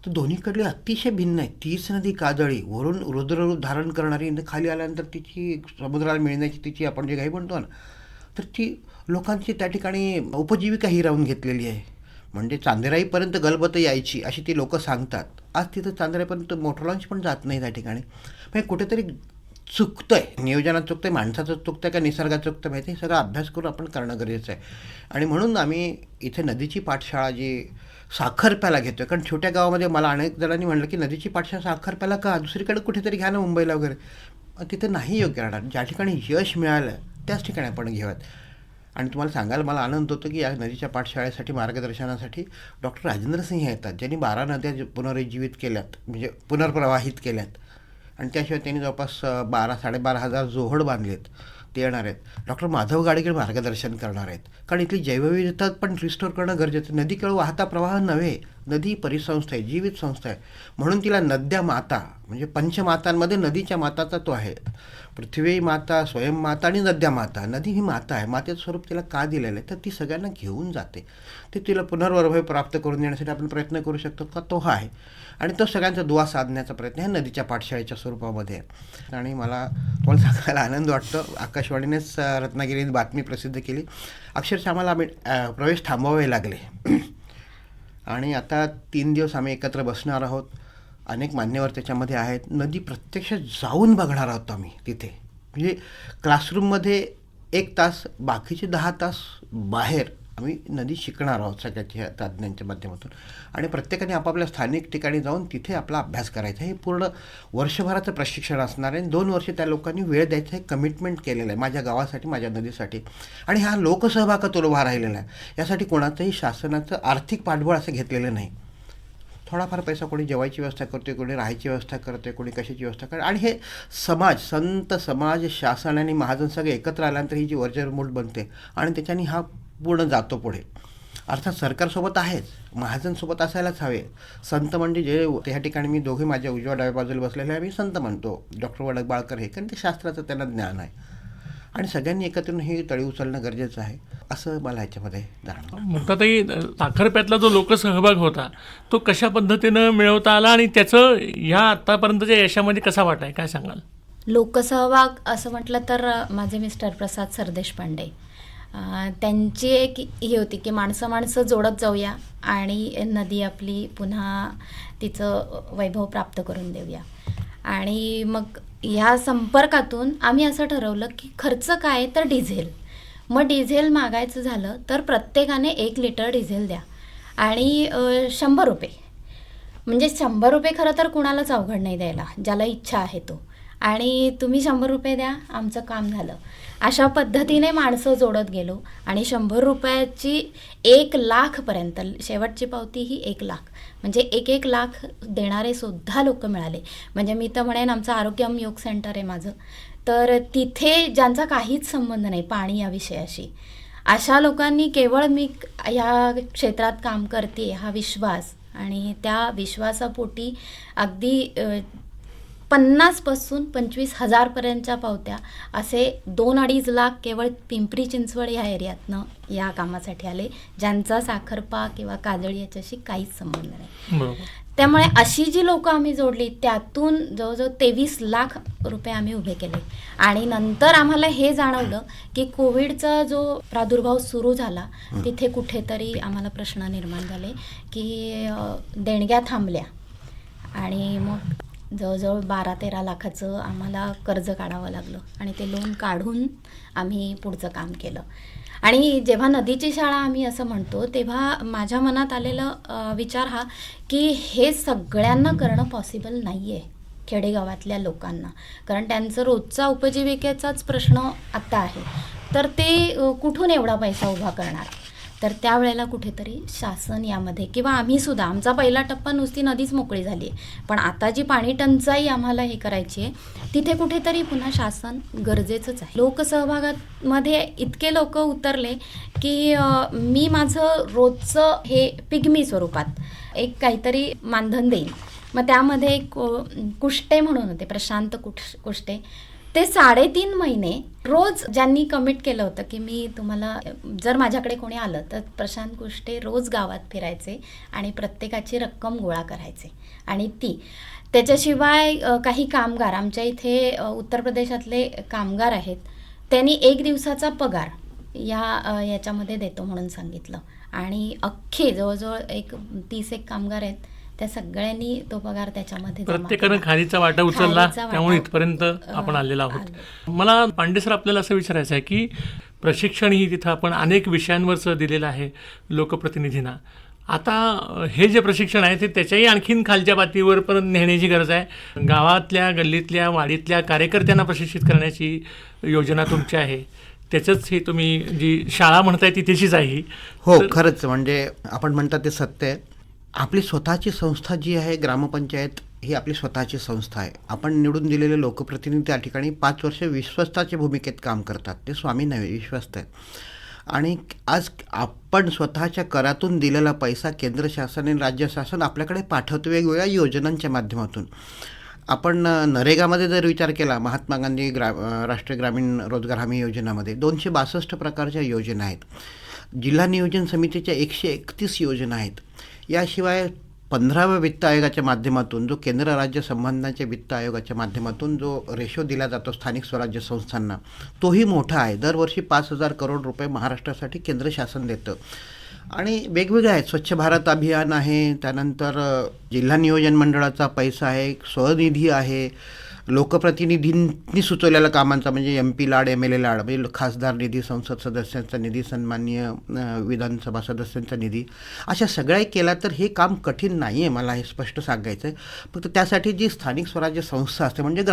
तर दोन्हीकडले अतिशय भिन्न आहे. तीच नदी काजळी वरून रुद्ररूप धारण करणारी, खाली आल्यानंतर तिची समुद्राला मिळण्याची तिची आपण जे काही म्हणतो ना, तर ती लोकांची त्या ठिकाणी उपजीविका ही राहून घेतलेली आहे. म्हणजे चांदेराईपर्यंत गलबतं यायची अशी ती लोकं सांगतात. आज तिथं चांदेराईपर्यंत मोटर लॉन्च पण जात नाही त्या ठिकाणी. म्हणजे कुठेतरी चुकतं आहे, नियोजनात चुकतं आहे, माणसाचं चुकतं आहे का निसर्गात चुकतं माहिती, हे सगळं अभ्यास करून आपण करणं गरजेचं आहे. आणि म्हणून आम्ही इथे नदीची पाठशाळा जी साखरप्याला घेतो आहे. कारण छोट्या गावामध्ये मला अनेक जणांनी म्हणलं की नदीची पाठशाळा साखरप्याला का, दुसरीकडे कुठेतरी घ्या ना, मुंबईला वगैरे. तिथे नाही योग्य राहणार. ज्या ठिकाणी यश मिळालं त्याच ठिकाणी आपण घ्याव्यात. आणि तुम्हाला सांगायला मला आनंद होतो की या नदीच्या पाठशाळेसाठी मार्गदर्शनासाठी डॉक्टर राजेंद्र सिंह येतात, ज्यांनी 12 नद्या पुनरुज्जीवित केल्यात, म्हणजे पुनर्प्रवाहित केल्यात. आणि त्याशिवाय त्यांनी जवळपास 12,000-12,500 जोहड बांधलेत, ते येणार आहेत. डॉक्टर माधव गाडगीळ मार्गदर्शन करणार आहेत. कारण इथली जैवविविधता पण रिस्टोर करणं गरजेचं. नदी केवळ वाहता प्रवाह नव्हे, नदी परिसंस्था आहे, जीवित संस्था आहे. म्हणून तिला नद्या माता, म्हणजे पंचमातांमध्ये नदीच्या माताचा तो आहे. पृथ्वी माता, स्वयंमाता आणि नद्या माता. नदी ही माता आहे. मातेचं स्वरूप तिला का दिलेलं आहे तर ती सगळ्यांना घेऊन जाते. ते तिला पुनर्वैभव प्राप्त करून देण्यासाठी आपण प्रयत्न करू शकतो का, तो हा आहे. आणि तो सगळ्यांचा दुवा साधण्याचा प्रयत्न ह्या नदीच्या पाठशाळेच्या स्वरूपामध्ये आहे. आणि मला तुम्हाला सांगायला आनंद वाटतो, आकाशवाणीनेच रत्नागिरीने बातमी प्रसिद्ध केली. अक्षरशः आम्हाला प्रवेश थांबवावे लागले. आणि आता 3 दिवस आम्ही एकत्र बसणार आहोत. अनेक मान्यवर त्याच्यामध्ये आहेत. नदी प्रत्यक्ष जाऊन बघणार आहोत आम्ही तिथे. म्हणजे क्लासरूममध्ये 1 तास, बाकीचे 10 तास बाहेर आम्ही नदी शिकणार आहोत सगळ्याच्या तज्ज्ञांच्या माध्यमातून. आणि प्रत्येकाने आपापल्या स्थानिक ठिकाणी जाऊन तिथे आपला अभ्यास करायचा. हे पूर्ण वर्षभराचं प्रशिक्षण असणार आहे. 2 वर्ष त्या लोकांनी वेळ द्यायचं हे कमिटमेंट केलेलं आहे माझ्या गावासाठी, माझ्या नदीसाठी. आणि हा लोकसहभागातून उभा राहिलेला आहे. यासाठी कोणाचंही शासनाचं आर्थिक पाठबळ असं घेतलेलं नाही. थोडाफार पैसा कोणी जेवायची व्यवस्था करतोय, कोणी राहायची व्यवस्था करतोय, कोणी कशाची व्यवस्था करते. आणि हे समाज, संत समाज, शासन आणि महाजन सगळे एकत्र आल्यानंतर ही जी वज्रमूठ बनते आणि त्याच्याने हा पूर्ण जातो पुढे. अर्थात सरकारसोबत आहेच, महाजनसोबत असायलाच हवे. संत म्हणजे जे त्या ठिकाणी मी दोघे माझ्या उजव्या डाव्या बाजूला बसलेले आहे, मी संत म्हणतो डॉक्टर वडकबाळकर हे, कारण ते शास्त्राचं त्यांना ज्ञान आहे. आणि सगळ्यांनी एकत्र येऊन ही तळी उचलणं गरजेचं आहे असं मला ह्याच्यामध्ये जाणवतं. मुक्ताताई, साखरप्यातला जो लोकसहभाग होता तो कशा पद्धतीनं मिळवता आला आणि त्याचं ह्या आत्तापर्यंतच्या यशामध्ये कसा वाटा आहे, काय सांगाल? लोकसहभाग असं म्हटलं तर माझे मिस्टर प्रसाद सरदेशपांडे, त्यांची एक ही होती की माणसं जोडत जाऊया आणि नदी आपली पुन्हा तिचं वैभव प्राप्त करून देऊया. आणि मग ह्या संपर्कातून आम्ही असं ठरवलं की खर्च काय तर डिझेल. मग डिझेल मागायचं झालं तर प्रत्येकाने 1 लिटर डिझेल द्या आणि 100 रुपये. म्हणजे 100 रुपये खरं तर कुणालाच अवघड नाही द्यायला, ज्याला इच्छा आहे तो. आणि तुम्ही 100 रुपये द्या, आमचं काम झालं. अशा पद्धतीने माणसं जोडत गेलो आणि 100 रुपयाची 1 लाखपर्यंत शेवटची पावती ही 1 लाख, म्हणजे 1 लाख देणारे सुद्धा लोक मिळाले. म्हणजे मी तर म्हणेन आमचं आरोग्यम योग सेंटर आहे माझं, तर तिथे ज्यांचा काहीच संबंध नाही पाणी या विषयाशी, अशा लोकांनी केवळ मी या क्षेत्रात काम करते हा विश्वास आणि त्या विश्वासापोटी अगदी 50,000 पासून 25,000 पावत्या असे 2-2.5 लाख केवळ पिंपरी चिंचवड ह्या एरियातनं या कामासाठी आले, ज्यांचा साखरपा किंवा काजळी याच्याशी काहीच संबंध नाही. बरोबर. त्यामुळे अशी जी लोकं आम्ही जोडली त्यातून जवळजवळ 23 लाख रुपये आम्ही उभे केले. आणि नंतर आम्हाला हे जाणवलं की कोविडचा जो प्रादुर्भाव सुरू झाला तिथे कुठेतरी आम्हाला प्रश्न निर्माण झाले की देणग्या थांबल्या आणि मग जवळजवळ 12-13 लाखाचं आम्हाला कर्ज काढावं लागलं आणि ते लोन काढून आम्ही पुढचं काम केलं. आणि जेव्हा नदीची शाळा आम्ही असं म्हणतो तेव्हा माझ्या मनात आलेला विचार हा की हे सगळ्यांना करणं पॉसिबल नाही आहे खेडेगावातल्या लोकांना, कारण त्यांचं रोजचा उपजीविकेचाच प्रश्न आत्ता आहे. तर ते कुठून एवढा पैसा उभा करणार. तर त्यावेळेला कुठेतरी शासन यामध्ये किंवा आम्हीसुद्धा, आमचा पहिला टप्पा नुसती नदीच मोकळी झाली आहे, पण आता जी पाणी टंचाई आम्हाला हे करायची आहे तिथे कुठेतरी पुन्हा शासन गरजेचंच आहे. लोकसहभागामध्ये इतके लोक उतरले की मी माझं रोजचं हे पिग्मी स्वरूपात एक काहीतरी मानधन देईन. मग त्यामध्ये एक कुष्टे म्हणून होते, प्रशांत कुष्टे, ते 3.5 महिने रोज ज्यांनी कमिट केलं होतं की मी तुम्हाला, जर माझ्याकडे कोणी आलं तर प्रशांत कुष्टे रोज गावात फिरायचे आणि प्रत्येकाची रक्कम गोळा करायचे. आणि त्याच्याशिवाय काही कामगार, आमच्या इथे उत्तर प्रदेशातले कामगार आहेत, त्यांनी 1 दिवसाचा पगार याच्यामध्ये देतो म्हणून सांगितलं. आणि अख्खे जवळजवळ 30 कामगार आहेत, त्या सगळ्यांनी तो पगार त्याच्यामध्ये प्रत्येकानं खारीचा वाटा उचलला, त्यामुळे इथपर्यंत आपण आलेलो आहोत. मला पांडे सर आपल्याला असं विचारायचं आहे की प्रशिक्षण ही तिथं आपण अनेक विषयांवरचं दिलेलं आहे लोकप्रतिनिधींना. आता हे जे प्रशिक्षण आहे ते त्याच्याही आणखीन खालच्या पातळीवर पण नेण्याची गरज आहे. गावातल्या, गल्लीतल्या, वाडीतल्या कार्यकर्त्यांना प्रशिक्षित करण्याची योजना तुमची आहे. त्याचंच ही तुम्ही जी शाळा म्हणताय ती त्याचीच आहे. हो, खरंच म्हणजे आपण म्हणतात ते सत्य आहे. आपली स्वतःची संस्था जी आहे, ग्रामपंचायत ही आपली स्वतःची संस्था आहे. आपण निवडून दिलेले लोकप्रतिनिधी त्या ठिकाणी 5 वर्ष विश्वस्ताच्या भूमिकेत काम करतात. ते स्वामी नव्हे, विश्वस्त आहेत. आणि आज आपण स्वतःच्या करातून दिलेला पैसा केंद्र शासन आणि राज्य शासन आपल्याकडे पाठवतो वेगवेगळ्या योजनांच्या माध्यमातून. आपण नरेगामध्ये जर विचार केला, महात्मा गांधी राष्ट्रीय ग्रामीण रोजगार हमी योजनामध्ये 262 प्रकारच्या योजना आहेत. जिल्हा नियोजन समितीच्या 131 योजना आहेत. याशिवाय 15व्या वित्त आयोगाच्या माध्यमातून, जो केंद्र राज्य संबंधांच्या वित्त आयोगाच्या माध्यमातून जो रेशो दिला जातो स्थानिक स्वराज्य संस्थांना, तोही मोठा आहे. दरवर्षी 5,000 करोड रुपये महाराष्ट्रासाठी केंद्र शासन देतं. आणि वेगवेगळे आहेत. स्वच्छ भारत अभियान आहे, त्यानंतर जिल्हा नियोजन मंडळाचा पैसा आहे, स्वनिधी आहे, लोकप्रतिनिधींनी सुचवलेल्या कामांचा म्हणजे MP लाड, MLA लाड, म्हणजे खासदार निधी, संसद सदस्यांचा निधी, सन्माननीय विधानसभा सदस्यांचा निधी, अशा सगळ्या केला तर हे काम कठीण नाही आहे. मला हे स्पष्ट सांगायचं आहे. फक्त त्यासाठी जी स्थानिक स्वराज्य संस्था असते म्हणजे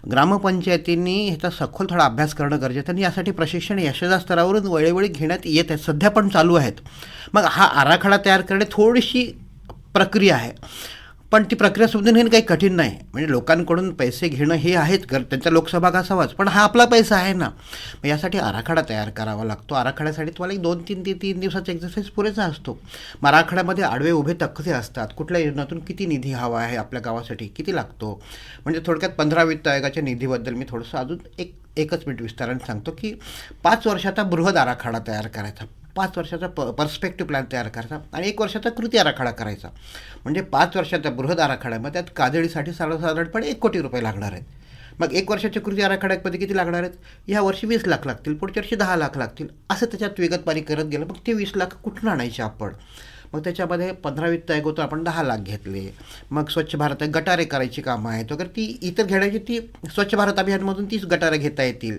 ग्रामपंचायतींनी ह्याचा सखोल थोडा अभ्यास करणं गरजेचं आहे. आणि यासाठी प्रशिक्षण यशदा स्तरावरून वेळोवेळी घेण्यात येत आहेत, सध्या पण चालू आहेत. मग हा आराखडा तयार करणे थोडीशी प्रक्रिया आहे, पण ती प्रक्रिया समजून घेणं काही कठीण नाही. म्हणजे लोकांकडून पैसे घेणं हे आहेत, त्यांचा लोकसहभाग असावाच, पण हा आपला पैसा आहे ना. मग यासाठी आराखडा तयार करावा लागतो. आराखड्यासाठी तुम्हाला 2-3 दिवसाचा एक्झरसाईज पुरेसा असतो. मग आराखड्यामध्ये आडवे उभे तक्ते असतात, कुठल्या योजनातून किती निधी हवा आहे आपल्या गावासाठी, किती लागतो. म्हणजे थोडक्यात 15 वित्त आयोगाच्या निधीबद्दल मी थोडंसं अजून एकच मिनिट विस्ताराने सांगतो की 5 वर्षाचा बृहद आराखडा तयार करायचा, 5 वर्षाचा पर्स्पेक्टिव्ह प्लॅन तयार करायचा आणि 1 वर्षाचा कृती आराखडा करायचा. म्हणजे 5 वर्षाच्या बृहद आराखड्यामध्ये त्यात काजळीसाठी साधारणपणे 1 कोटी रुपये लागणार आहेत. मग 1 वर्षाच्या कृती आराखड्यामध्ये किती लागणार आहेत? ह्या वर्षी 20 लाख लागतील, पुढच्या वर्षी 10 लाख लागतील, असं त्याच्यात विगतवारी करत गेलं. मग ते 20 लाख कुठून आणायचे आपण? मग त्याच्यामध्ये 15 वित्त आयोगातून आपण 10 लाख घेतले. मग स्वच्छ भारत गटारे करायची कामं आहेत वगैरे, ती इतर घेण्याची, ती स्वच्छ भारत अभियानमधून 30 गटारे घेता येतील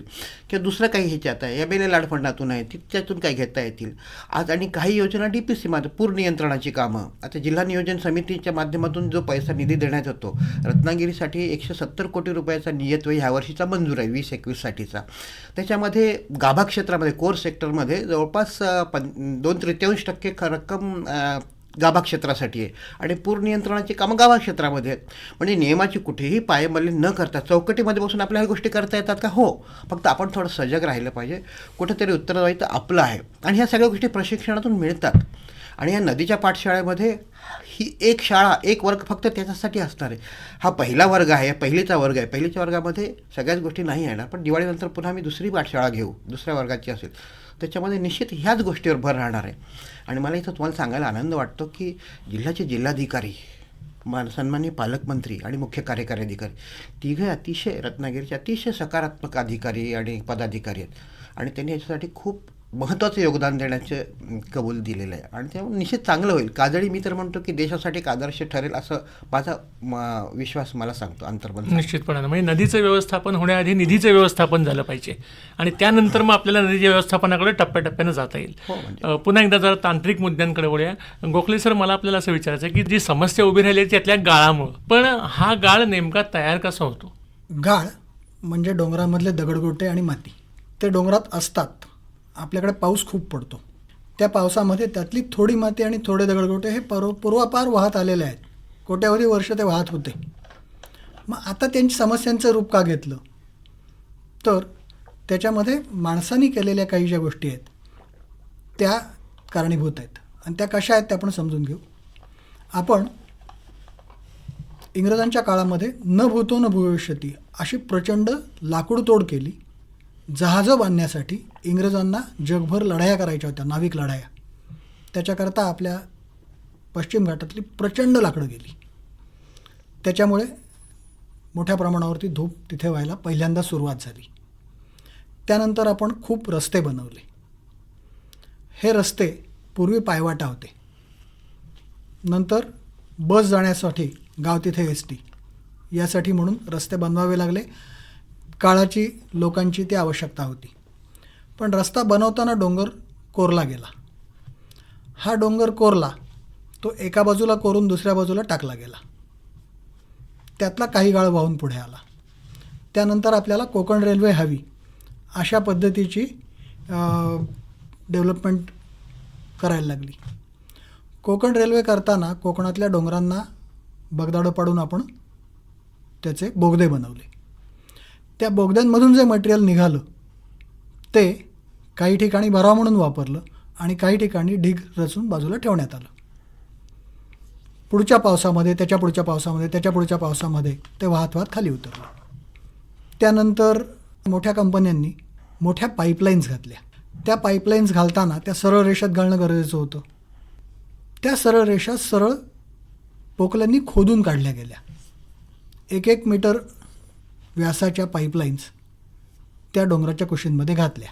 किंवा दुसरं काही ह्याच्यात आहे, MLA लाड फंडातून आहे, त्यातून काही घेता येतील आज. आणि काही योजना DPC मध्ये पूर नियंत्रणाची कामं, आता जिल्हा नियोजन समितीच्या माध्यमातून जो पैसा निधी देण्यात येतो, रत्नागिरीसाठी 170 कोटी रुपयाचा नियत ह्या वर्षीचा मंजूर आहे 20-21साठीचा. त्याच्यामध्ये गाभा क्षेत्रामध्ये, कोर सेक्टरमध्ये जवळपास 2/3 रक्कम गाभा क्षेत्रासाठी आहे आणि पूर नियंत्रणाची कामं गाभा क्षेत्रामध्ये आहेत. म्हणजे नियमाची कुठेही पायमल्ली न करता चौकटीमध्ये बसून आपल्या ह्या गोष्टी करता येतात का? हो, फक्त आपण थोडं सजग राहिलं पाहिजे. कुठेतरी उत्तरदायित्व आपलं आहे आणि ह्या सगळ्या गोष्टी प्रशिक्षणातून मिळतात. आणि या नदीच्या पाठशाळेमध्ये ही एक शाळा, एक वर्ग फक्त त्याच्यासाठी असणार आहे. हा पहिला वर्ग आहे, पहिलीचा वर्ग आहे. पहिलीच्या वर्गामध्ये सगळ्याच गोष्टी नाही येणार, पण दिवाळीनंतर पुन्हा मी दुसरी पाठशाळा घेऊ, दुसऱ्या वर्गाची असेल, त्याच्यामध्ये निश्चित ह्याच गोष्टीवर भर राहणार आहे. आणि मला इथं तुम्हाला सांगायला आनंद वाटतो की जिल्ह्याचे जिल्हाधिकारी, सन्माननीय पालकमंत्री आणि मुख्य कार्यकारी अधिकारी तिघे अतिशय रत्नागिरीचे अतिशय सकारात्मक अधिकारी आणि पदाधिकारी आहेत आणि त्यांनी याच्यासाठी खूप महत्त्वाचं योगदान देण्याचे कबूल दिलेलं आहे आणि ते निश्चित चांगलं होईल. काजळी मी तर म्हणतो की देशासाठी एक आदर्श ठरेल असं माझा विश्वास मला सांगतो अंतर्मन. निश्चितपणानं म्हणजे नदीचं व्यवस्थापन होण्याआधी निधीचं व्यवस्थापन झालं पाहिजे आणि त्यानंतर मग आपल्याला नदीच्या व्यवस्थापनाकडे टप्प्याटप्प्यानं जाता येईल. हो, म्हणजे पुन्हा एकदा जरा तांत्रिक मुद्द्यांकडे वळूया. गोखले सर, मला आपल्याला असं विचारायचं आहे की जी समस्या उभी राहिली आहे त्यातल्या गाळामुळं, पण हा गाळ नेमका तयार कसा होतो? गाळ म्हणजे डोंगरामधले दगडगोटे आणि माती. ते डोंगरात असतात. आपल्याकडे पाऊस खूप पडतो. त्या पावसामध्ये त्यातली थोडी माती आणि थोडे दगडगोटे हे पूर्वापार वाहत आलेले आहेत. कोट्यावधी वर्ष ते वाहत होते. मग आता त्यांची समस्यांचं रूप का घेतलं, तर त्याच्यामध्ये माणसांनी केलेल्या काही ज्या गोष्टी आहेत त्या कारणीभूत आहेत. आणि त्या कशा आहेत ते आपण समजून घेऊ. आपण इंग्रजांच्या काळामध्ये न भूतो न भविष्यती अशी प्रचंड लाकूडतोड केली. जहाजं बांधण्यासाठी इंग्रजांना जगभर लढाया करायच्या होत्या, नाविक लढाया. त्याच्याकरता आपल्या पश्चिम घाटातली प्रचंड लाकडं गेली. त्याच्यामुळे मोठ्या प्रमाणावरती धूप तिथे व्हायला पहिल्यांदा सुरुवात झाली. त्यानंतर आपण खूप रस्ते बनवले. हे रस्ते पूर्वी पायवाटा होते. नंतर बस जाण्यासाठी गाव तिथे एस टी यासाठी म्हणून रस्ते बनवावे लागले. काळाची लोकांची ती आवश्यकता होती. पण रस्ता बनवताना डोंगर कोरला गेला. हा डोंगर कोरला, तो एका बाजूला कोरून दुसऱ्या बाजूला टाकला गेला. त्यातला काही गाळ वाहून पुढे आला. त्यानंतर आपल्याला कोकण रेल्वे हवी अशा पद्धतीची डेव्हलपमेंट करायला लागली. कोकण रेल्वे करताना कोकणातल्या डोंगरांना बगदाडं पाडून आपण त्याचे बोगदे बनवले. त्या बोगद्यांमधून जे मटेरियल निघालं ते काही ठिकाणी भराव म्हणून वापरलं आणि काही ठिकाणी ढीग रचून बाजूला ठेवण्यात आलं. पुढच्या पावसामध्ये, त्याच्या पुढच्या पावसामध्ये, त्याच्या पुढच्या पावसामध्ये ते वाहत वाहत खाली उतरलं. त्यानंतर मोठ्या कंपन्यांनी मोठ्या पाईपलाईन्स घातल्या. त्या पाईपलाईन्स घालताना त्या सरळ रेषेत घालणं गरजेचं होतं. त्या सरळ रेषा सरळ पोकल्यांनी खोदून काढल्या गेल्या. 1-1 मीटर व्यासाच्या पाईपलाईन्स त्या डोंगराच्या कुशींमध्ये घातल्या.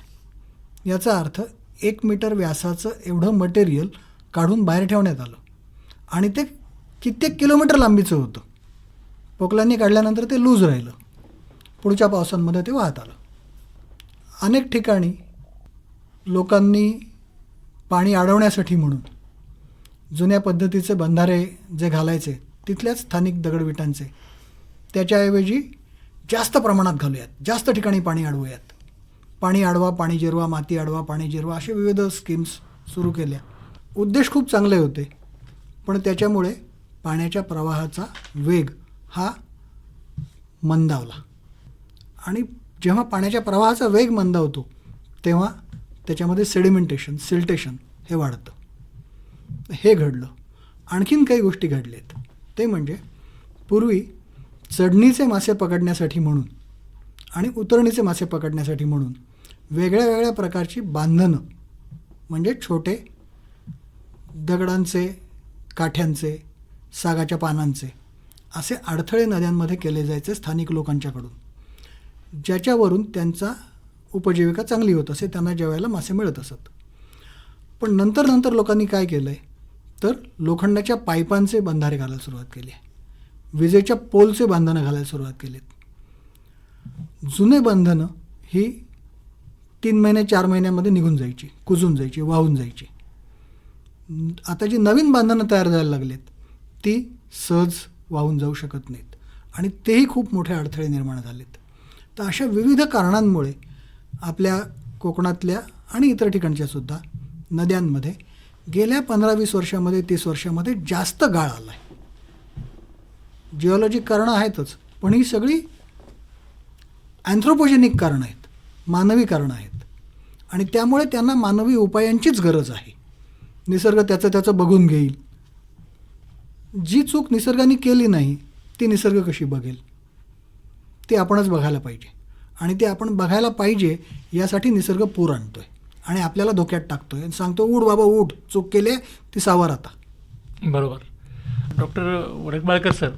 याचा अर्थ 1 मीटर व्यासाचं एवढं मटेरियल काढून बाहेर ठेवण्यात आलं आणि ते कित्येक किलोमीटर लांबीचं होतं. पोकलांनी काढल्यानंतर ते लूज राहिलं. पुढच्या पावसांमध्ये ते वाहत आलं. अनेक ठिकाणी लोकांनी पाणी अडवण्यासाठी म्हणून जुन्या पद्धतीचे बंधारे जे घालायचे तिथल्याच स्थानिक दगडविटांचे, त्याच्याऐवजी जास्त प्रमाणात घालूयात, जास्त ठिकाणी पाणी अडवूयात. पाणी अडवा, पाणी जिरवा, माती अडवा, पाणी जिरवा, असे विविध स्कीम्स सुरू केल्या. उद्देश खूप चांगले होते, पण त्याच्यामुळे पाण्याच्या प्रवाहाचा वेग हा मंदावला. आणि जेव्हा पाण्याच्या प्रवाहाचा वेग मंदावतो तेव्हा त्याच्यामध्ये सेडिमेंटेशन, सिल्टेशन हे वाढतं. हे घडलं. आणखीन काही गोष्टी घडल्यात. ते म्हणजे पूर्वी चढणीचे मासे पकडण्यासाठी म्हणून आणि उतरणीचे मासे पकडण्यासाठी म्हणून वेगळ्या वेगळ्या प्रकारची बांधणं, म्हणजे छोटे दगडांचे, काठ्यांचे, सागाच्या पानांचे असे अडथळे नद्यांमध्ये केले जायचे स्थानिक लोकांच्याकडून, ज्याच्यावरून त्यांचा उपजीविका चांगली होत असे, त्यांना जेवायला मासे मिळत असत. पण नंतर लोकांनी काय केलं आहे तर लोखंडाच्या पाईपांचे बंधारे घालायला सुरुवात केली आहे. विजेच्या पोलचे बांधणं घालायला सुरुवात केलीत. जुने बंधनं ही 3 महिने 4 महिन्यामध्ये निघून जायची, कुजून जायची, वाहून जायची. आता जी नवीन बांधणं तयार जायला लागलीत ती सहज वाहून जाऊ शकत नाहीत आणि तेही खूप मोठे अडथळे निर्माण झालेत. तर अशा विविध कारणांमुळे आपल्या कोकणातल्या आणि इतर ठिकाणच्यासुद्धा नद्यांमध्ये गेल्या 15-20 वर्षामध्ये, 30 वर्षामध्ये जास्त गाळ आला आहे. जिओलॉजिक कारणं आहेतच, पण ही सगळी अँथ्रोपोजेनिक कारणं आहेत, मानवी कारणं आहेत आणि त्यामुळे त्यांना मानवी उपायांचीच गरज आहे. निसर्ग त्याचं त्याचं बघून घेईल. जी चूक निसर्गाने केली नाही ती निसर्ग कशी बघेल ते आपणच बघायला पाहिजे. आणि ते आपण बघायला पाहिजे यासाठी निसर्ग पूर आणतो आहे आणि आपल्याला धोक्यात टाकतो आहे, सांगतो उठ बाबा उठ, चूक केली आहे ती सावर आता. बरोबर. डॉक्टर वडकबाळकर सर,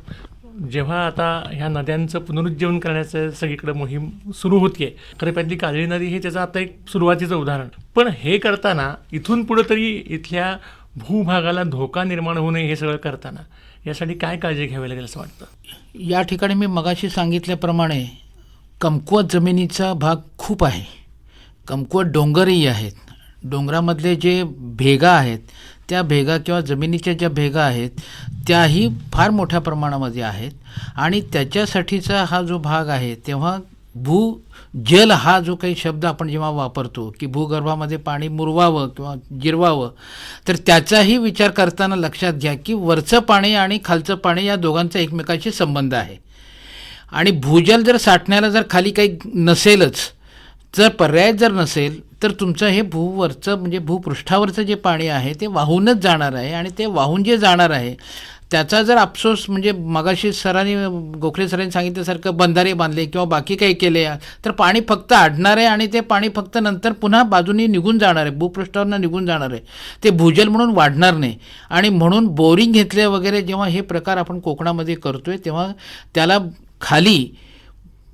जेव्हा आता ह्या नद्यांचं पुनरुज्जीवन करण्याचं सगळीकडे मोहीम सुरू होतीये, खरं पहिली काजळी नदी हे त्याचं आता एक सुरुवातीचं उदाहरण, पण हे करताना इथून पुढं तरी इथल्या भूभागाला धोका निर्माण होऊ नये हे सगळं करताना यासाठी काय काळजी घ्यावी लागेल असं वाटतं? या ठिकाणी मी मगाशी सांगितल्याप्रमाणे कमकुवत जमिनीचा भाग खूप आहे, कमकुवत डोंगरही आहेत. डोंगरामधले जे भेगा आहेत त्या भेगा किंवा जमिनीच्या ज्या भेगा आहेत त्याही फार मोठ्या प्रमाणामध्ये आहेत. आणि त्याच्यासाठीचा हा जो भाग आहे तेव्हा भूजल हा जो काही शब्द आपण जेव्हा वापरतो की भूगर्भामध्ये पाणी मुरवावं किंवा जिरवावं, तर त्याचाही विचार करताना लक्षात घ्या की वरचं पाणी आणि खालचं पाणी या दोघांचा एकमेकाशी संबंध आहे. आणि भूजल जर साठण्याला जर खाली काही नसेलच, जर पर्याय जर नसेल, तर तुमचं हे भूवरचं म्हणजे भूपृष्ठावरचं जे पाणी आहे ते वाहूनच जाणार आहे. आणि ते वाहून जे जाणार आहे त्याचा जर अफसोस म्हणजे मगाशी सरांनी गोखले सरांनी सांगितल्यासारखं बंधारे बांधले किंवा बाकी काही केले तर पाणी फक्त अडणार आहे आणि ते पाणी फक्त नंतर पुन्हा बाजूनी निघून जाणार आहे, भूपृष्ठावरनं निघून जाणार आहे, ते भूजल म्हणून वाढणार नाही. आणि म्हणून बोरिंग घेतले वगैरे जेव्हा हे प्रकार आपण कोकणामध्ये करतोय तेव्हा त्याला खाली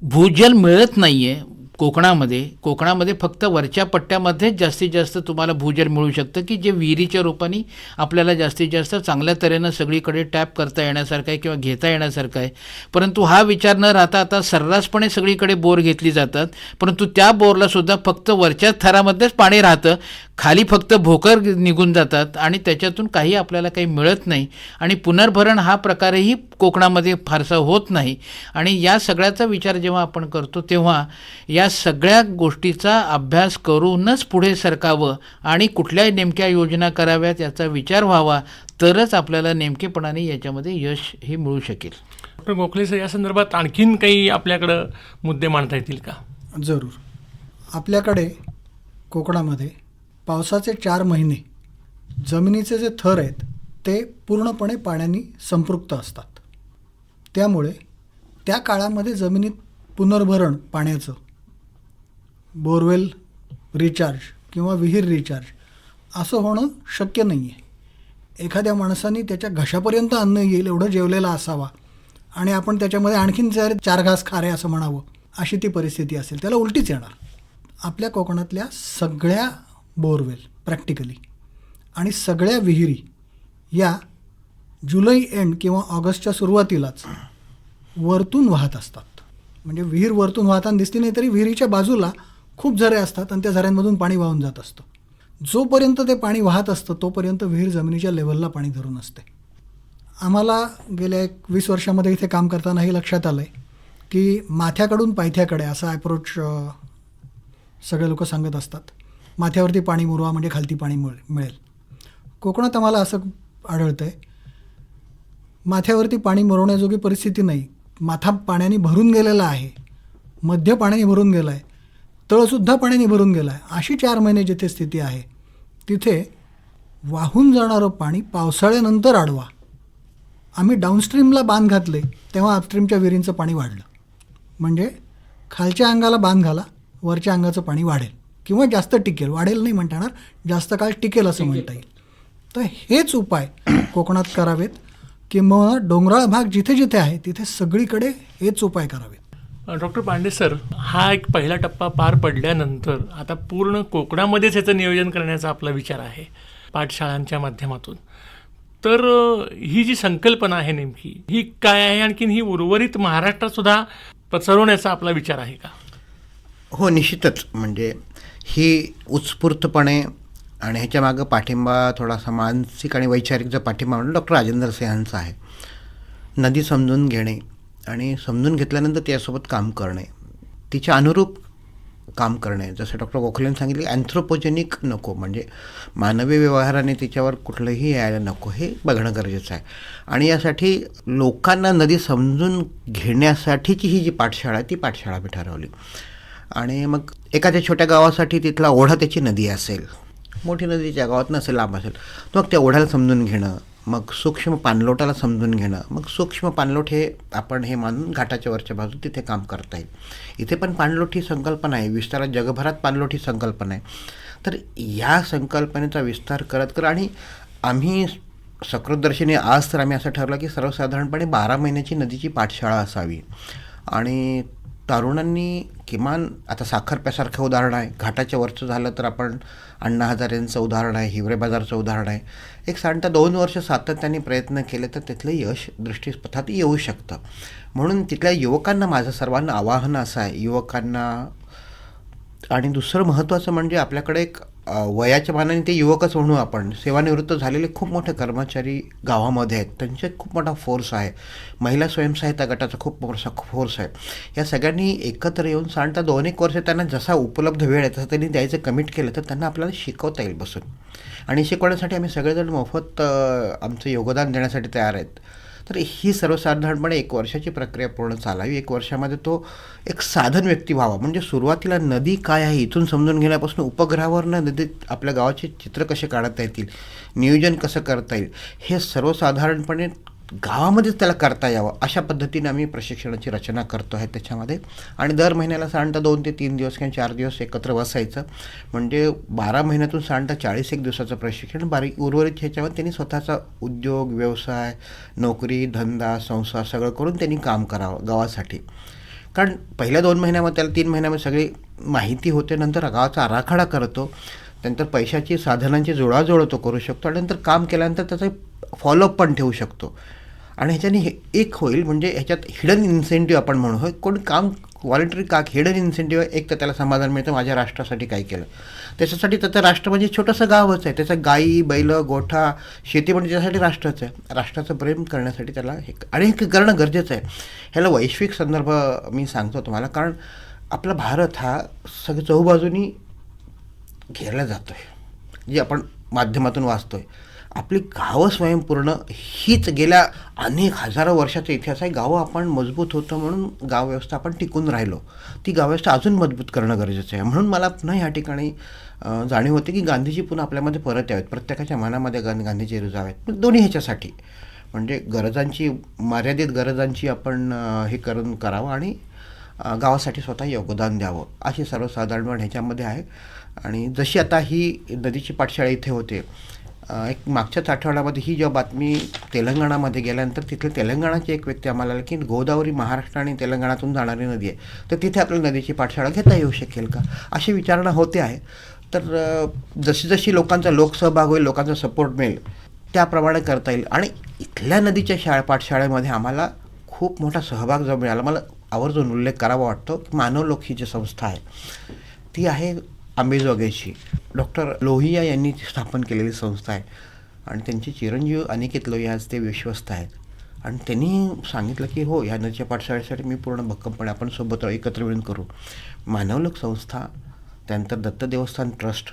भूजल मिळत नाही आहे. कोकणामध्ये फक्त वरच्या पट्ट्यामध्येच जास्तीत जास्त तुम्हाला भूजल मिळू शकतं की जे विहिरीच्या रूपाने आपल्याला जास्तीत जास्त चांगल्या तऱ्हेनं सगळीकडे टॅप करता येण्यासारखं आहे किंवा घेता येण्यासारखं आहे. परंतु हा विचार न राहता आता सर्रासपणे सगळीकडे बोर घेतली जातात, परंतु त्या बोरलासुद्धा फक्त वरच्या थरामध्येच पाणी राहतं, खाली फक्त भोकर निघून जातात आणि त्याच्यातून काही आपल्याला काही मिळत नाही. आणि पुनर्भरण हा प्रकारही कोकणामध्ये फारसा होत नाही. आणि या सगळ्याचा विचार जेव्हा आपण करतो तेव्हा या सगळ्या गोष्टीचा अभ्यास करूनच पुढे सरकावं आणि कुठल्या नेमक्या योजना कराव्यात याचा विचार व्हावा, तरच आपल्याला नेमकेपणाने याच्यामध्ये यश हे मिळू शकेल. डॉक्टर गोखले सर, या संदर्भात आणखीन काही आपल्याकडं मुद्दे मांडता येतील का? जरूर. आपल्याकडे कोकणामध्ये पावसाचे 4 महिने जमिनीचे जे थर आहेत ते पूर्णपणे पाण्याने संपृक्त असतात. त्यामुळे त्या काळामध्ये जमिनीत पुनर्भरण पाण्याचं, बोरवेल रिचार्ज किंवा विहीर रिचार्ज असं होणं शक्य नाही आहे. एखाद्या माणसाने त्याच्या घशापर्यंत अन्न येईल एवढं जेवलेला असावा आणि आपण त्याच्यामध्ये आणखीन 4 घास खारे असं म्हणावं, अशी ती परिस्थिती असेल, त्याला उलटीच येणार. आपल्या कोकणातल्या सगळ्या बोरवेल प्रॅक्टिकली आणि सगळ्या विहिरी या जुलै एंड किंवा ऑगस्टच्या सुरुवातीलाच वरतून वाहत असतात. म्हणजे विहीर वरतून वाहताना दिसती नाही तरी विहिरीच्या बाजूला खूप झरे असतात आणि त्या झऱ्यांमधून पाणी वाहून जात असतं. जोपर्यंत ते पाणी वाहत असतं तोपर्यंत विहीर जमिनीच्या लेवलला पाणी धरून असते. आम्हाला गेल्या 20 वर्षामध्ये इथे काम करताना हे लक्षात आलं आहे की माथ्याकडून पायथ्याकडे असा ॲप्रोच सगळे लोक सांगत असतात. माथ्यावरती पाणी मुरवा म्हणजे खालती पाणी मिळेल. कोकणात आम्हाला असं आढळतं आहे, माथ्यावरती पाणी मुरवण्याजोगी परिस्थिती नाही. माथा पाण्याने भरून गेलेला आहे, मध्य पाण्याने भरून गेला आहे, तळसुद्धा पाण्याने भरून गेला आहे. अशी 4 महिने जिथे स्थिती आहे तिथे वाहून जाणारं पाणी पावसाळ्यानंतर अडवा. आम्ही डाऊनस्ट्रीमला बांध घातले तेव्हा अपस्ट्रीमच्या विहिरींचं पाणी वाढलं. म्हणजे खालच्या अंगाला बांध घाला, वरच्या अंगाचं पाणी वाढेल किंवा जास्त टिकेल, वाढेल नाही म्हणता येणार, जास्त काळ टिकेल असं म्हणता येईल. तर हेच उपाय कोकणात करावेत किंवा डोंगराळ भाग जिथे जिथे आहे तिथे सगळीकडे हेच उपाय करावेत. डॉक्टर पांडे सर, हा एक पहिला टप्पा पार पडल्यानंतर आता पूर्ण कोकणामध्येच याचं नियोजन करण्याचा आपला विचार आहे पाठशाळांच्या माध्यमातून. तर ही जी संकल्पना आहे नेमकी ही काय आहे, आणखीन ही उर्वरित महाराष्ट्रातसुद्धा पसरवण्याचा आपला विचार आहे का? हो, निश्चितच. म्हणजे ही उत्स्फूर्तपणे आणि ह्याच्यामागं पाठिंबा थोडासा मानसिक आणि वैचारिक जो पाठिंबा म्हणून डॉक्टर राजेंद्र सिंहांचा आहे. नदी समजून घेणे आणि समजून घेतल्यानंतर त्यासोबत काम करणे, तिच्या अनुरूप काम करणे. जसं डॉक्टर गोखलेंनी सांगितले, अँथ्रोपोजेनिक नको, म्हणजे मानवी व्यवहाराने तिच्यावर कुठलंही यायला नको, हे बघणं गरजेचं आहे. आणि यासाठी लोकांना नदी समजून घेण्यासाठीची ही जी पाठशाळा आहे ती पाठशाळा मी ठरवली. आणि मग एखाद्या छोट्या गावासाठी तिथला ओढा त्याची नदी असेल मोठी नदी ज्या गावात नसेल, लांब असेल, तर मग त्या ओढ्याला समजून घेणं, मग सूक्ष्म पाणलोटाला समजून घेणं, मग सूक्ष्म पाणलोट हे आपण हे मानून घाटाच्या वरच्या बाजू तिथे काम करता येईल. इथे पण पाणलोट ही संकल्पना आहे, विस्तारात जगभरात पाणलोट ही संकल्पना आहे. तर या संकल्पनेचा विस्तार करत आणि आम्ही सकृतदर्शनी आज तर आम्ही असं ठरलं की सर्वसाधारणपणे 12 महिन्याची नदीची पाठशाळा असावी. आणि तरुणांनी किमान आता साखरप्यासारखं उदाहरण आहे, घाटाच्या वरचं झालं तर आपण अण्णा हजारेंचं उदाहरण आहे, हिवरे बाजारचं उदाहरण आहे. एक साधारणतः 2 वर्ष सातत्याने प्रयत्न केले तर तिथलं यश दृष्टीपथात येऊ शकतं. म्हणून तिथल्या युवकांना माझं सर्वांना आवाहन असं आहे, युवकांना. आणि दुसरं महत्त्वाचं म्हणजे आपल्याकडे एक वयाच्या मानाने ते युवकच म्हणू आपण, सेवानिवृत्त झालेले खूप मोठे कर्मचारी गावामध्ये आहेत, त्यांचे खूप मोठा फोर्स आहे. महिला स्वयंसहायता गटाचा खूप मोठा फोर्स आहे. या सगळ्यांनी एकत्र येऊन साधारणतः 2-1 वर्ष त्यांना जसा उपलब्ध वेळ आहे तसं त्यांनी द्यायचं कमिट केलं तर त्यांना आपल्याला शिकवता येईल बसून. आणि शिकवण्यासाठी आम्ही सगळेजण मोफत आमचं योगदान देण्यासाठी तयार आहेत. तर ही सर्वसाधारणपणे 1 वर्षाची प्रक्रिया पूर्ण चालावी. 1 वर्षामध्ये तो एक साधन व्यक्ती व्हावा. म्हणजे सुरुवातीला नदी काय आहे इथून समजून घेण्यापासून उपग्रहावरनं नदीत आपल्या गावाचे चित्र कसे काढता येतील, नियोजन कसं करता येईल, हे सर्वसाधारणपणे गावामध्येच त्याला करता यावं अशा पद्धतीने आम्ही प्रशिक्षणाची रचना करतो आहे त्याच्यामध्ये. आणि दर महिन्याला साधारणतः 2 ते 3 दिवस किंवा 4 दिवस एकत्र बसायचं. म्हणजे 12 महिन्यातून साधारणतः 40 दिवसाचं प्रशिक्षण. उर्वरित ह्याच्यामध्ये त्यांनी स्वतःचा उद्योग, व्यवसाय, नोकरी, धंदा, संसार सगळं करून त्यांनी काम करावं गावासाठी. कारण पहिल्या 2 महिन्यामध्ये त्याला 3 महिन्यामध्ये सगळी माहिती होते. नंतर गावाचा आराखडा करतो, नंतर पैशाची साधनांची जुळवाजुळव तो करू शकतो आणि नंतर काम केल्यानंतर त्याचा फॉलोअप पण ठेवू शकतो. आणि ह्याच्याने हे एक होईल, म्हणजे ह्याच्यात हिडन इन्सेंटिव्ह आपण म्हणू, होय कोण काम व्हॉलंटरी का हिडन इन्सेंटिव्ह. एक तर त्याला समाधान मिळतं, माझ्या राष्ट्रासाठी काय केलं. त्याच्यासाठी त्याचं राष्ट्र म्हणजे छोटंसं गावच आहे, त्याचं गाई, बैल, गोठा, शेती म्हणजे त्याच्यासाठी राष्ट्रच आहे. राष्ट्राचं प्रेम करण्यासाठी त्याला हे आणि हे करणं गरजेचं आहे. ह्याला वैश्विक संदर्भ मी सांगतो तुम्हाला, कारण आपला भारत हा सगळं चहूबाजूनी घेरला जातो आहे, जे आपण माध्यमातून वाचतो आहे. आपली गावं स्वयंपूर्ण हीच गेल्या अनेक हजारो वर्षाचा इतिहास आहे. गावं आपण मजबूत होतं म्हणून गाव व्यवस्था आपण टिकून राहिलो. ती गाव व्यवस्था अजून मजबूत करणं गरजेचं आहे. म्हणून मला पुन्हा ह्या ठिकाणी जाणीव होते की गांधीजी पुन्हा आपल्यामध्ये परत यावेत, प्रत्येकाच्या मनामध्ये गांधीजी रुजावेत. दोन्ही ह्याच्यासाठी म्हणजे गरजांची, मर्यादित गरजांची आपण हे करावं आणि गावासाठी स्वतः योगदान द्यावं अशी सर्वसाधारण ह्याच्यामध्ये आहे. आणि जशी आता ही नदीची पाठशाळा इथे होते, एक मागच्याच आठवड्यामध्ये ही जेव्हा बातमी तेलंगणामध्ये गेल्यानंतर तिथले तेलंगणाचे एक व्यक्ती आम्हाला आला की गोदावरी महाराष्ट्र आणि तेलंगणातून जाणारी नदी आहे, तर तिथे आपल्याला नदीची पाठशाळा घेता येऊ शकेल का, अशी विचारणा होते आहे. तर जशी जशी लोकांचा लोकसहभाग होईल, लोकांचा सपोर्ट मिळेल, त्याप्रमाणे करता येईल. आणि इथल्या नदीच्या पाठशाळेमध्ये आम्हाला खूप मोठा सहभाग जो मिळाला, मला आवर्जून उल्लेख करावा वाटतो. मानवलोक ही जी संस्था आहे ती आहे अंबेजोगाईची, डॉक्टर लोहिया यांनी स्थापन केलेली संस्था आहे. आणि त्यांचे चिरंजीव अनिकेत लोहिया आज ते विश्वस्त आहेत. आणि त्यांनी सांगितलं की हो, या नदीच्या पाठशाळेसाठी मी पूर्ण भक्कमपणे आपण सोबत एकत्र मिळून करू. मानवलोक संस्था, त्यानंतर दत्त देवस्थान ट्रस्ट,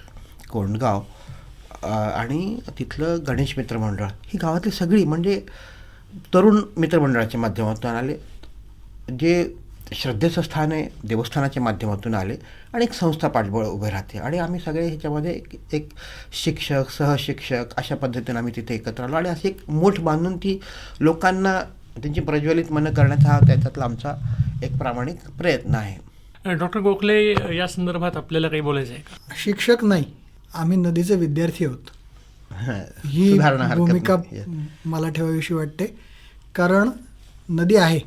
कोंडगाव आणि तिथलं गणेश मित्र मंडळ, ही गावातली सगळी म्हणजे तरुण मित्रमंडळाच्या माध्यमातून आले, जे श्रद्धेचं स्थान आहे देवस्थानाच्या माध्यमातून आले आणि एक संस्था पाठबळ उभे राहते. आणि आम्ही सगळे ह्याच्यामध्ये एक शिक्षक, सहशिक्षक अशा पद्धतीने आम्ही तिथे एकत्र आलो आणि असे एक मूठ बांधून ती लोकांना त्यांची प्रज्वलित मनं करण्याचा हा त्याच्यातला आमचा एक प्रामाणिक प्रयत्न आहे. डॉक्टर गोखले, या संदर्भात आपल्याला काही बोलायचं आहे का? शिक्षक नाही, आम्ही नदीचे विद्यार्थी आहोत, ही सुधारणा हरकत भूमिका नाही. मला ठेवावीशी वाटते. कारण नदी आहे,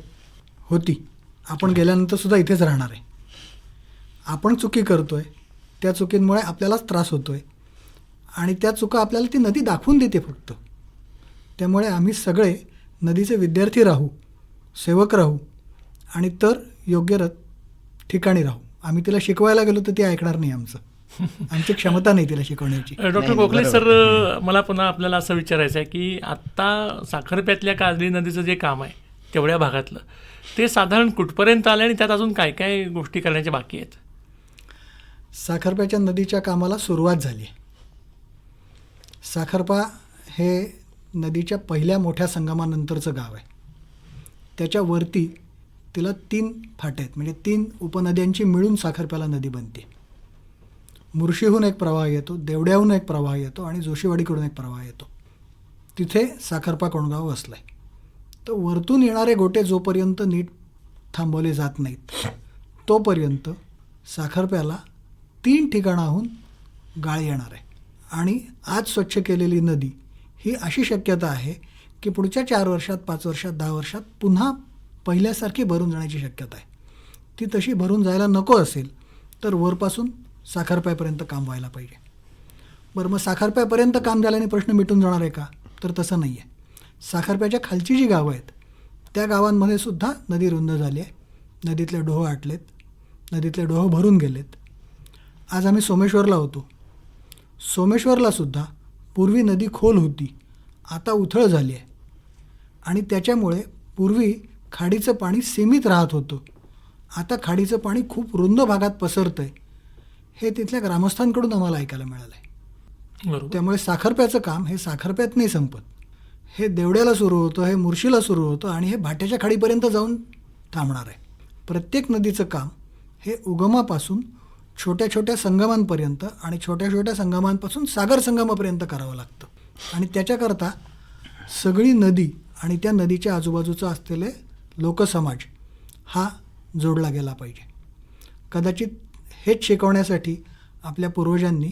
होती, आपण गेल्यानंतर सुद्धा इथेच राहणार आहे. आपण चुकी करतोय, त्या चुकींमुळे आपल्यालाच त्रास होतोय आणि त्या चुका आपल्याला ती नदी दाखवून देते फक्त. त्यामुळे आम्ही सगळे नदीचे विद्यार्थी राहू, सेवक राहू आणि तर योग्य ठिकाणी राहू. आम्ही तिला शिकवायला गेलो तर ती ऐकणार नाही, आमची क्षमता नाही तिला शिकवण्याची. डॉक्टर गोखले सर, मला पुन्हा आपल्याला असं विचारायचं आहे की आत्ता साखरप्यातल्या काजळी नदीचं जे काम आहे तेवढ्या भागातलं, ते साधारण कुठपर्यंत आलं आणि त्यात अजून काय काय गोष्टी करण्याच्या बाकी आहेत? साखरप्याच्या नदीच्या कामाला सुरुवात झाली. साखरपा हे नदीच्या पहिल्या मोठ्या संगमानंतरचं गाव आहे. त्याच्यावरती तिला 3 फाटे आहेत, म्हणजे 3 उपनद्यांची मिळून साखरप्याला नदी बनते. मुर्शीहून एक प्रवाह येतो, देवड्याहून एक प्रवाह येतो आणि जोशीवाडीकडून एक प्रवाह येतो. तिथे साखरपा कोंडगाव वसलं आहे. तर वरतून येणारे गोटे जोपर्यंत नीट थांबवले जात नाहीत तोपर्यंत साखरप्याला 3 ठिकाणाहून गाळ येणार आहे. आणि आज स्वच्छ केलेली नदी ही अशी शक्यता आहे की पुढच्या 4 वर्षात, 5 वर्षात, 10 वर्षात पुन्हा पहिल्यासारखी भरून जाण्याची शक्यता आहे. ती तशी भरून जायला नको असेल तर वरपासून साखरप्यापर्यंत काम व्हायला पाहिजे. बरं, मग साखरप्यापर्यंत काम झाल्याने प्रश्न मिटून जाणार आहे का? तर तसं नाही आहे. साखरप्याच्या खालची जी गावं आहेत त्या गावांमध्ये सुद्धा नदी रुंद झाली आहे. नदीतले डोह आटलेत, नदीतले डोह भरून गेलेत. आज आम्ही सोमेश्वरला होतो. सोमेश्वरलासुद्धा पूर्वी नदी खोल होती, आता उथळ झाली आहे. आणि त्याच्यामुळे पूर्वी खाडीचं पाणी सीमित राहत होतं, आता खाडीचं पाणी खूप रुंद भागात पसरतं आहे. हे तिथल्या ग्रामस्थांकडून आम्हाला ऐकायला मिळालं आहे. बरोबर. त्यामुळे साखरप्याचं काम हे साखरप्यात नाही संपत. हे देवड्याला सुरू होतं, हे मुर्शीला सुरू होतं आणि हे भाट्याच्या खाडीपर्यंत जाऊन थांबणार आहे. प्रत्येक नदीचं काम हे उगमापासून छोट्या छोट्या संगमांपर्यंत आणि छोट्या छोट्या संगमांपासून सागर संगमापर्यंत करावं लागतं. आणि त्याच्याकरता सगळी नदी आणि त्या नदीच्या आजूबाजूचा असलेले लोकसमाज हा जोडला गेला पाहिजे. कदाचित हेच शिकवण्यासाठी आपल्या पूर्वजांनी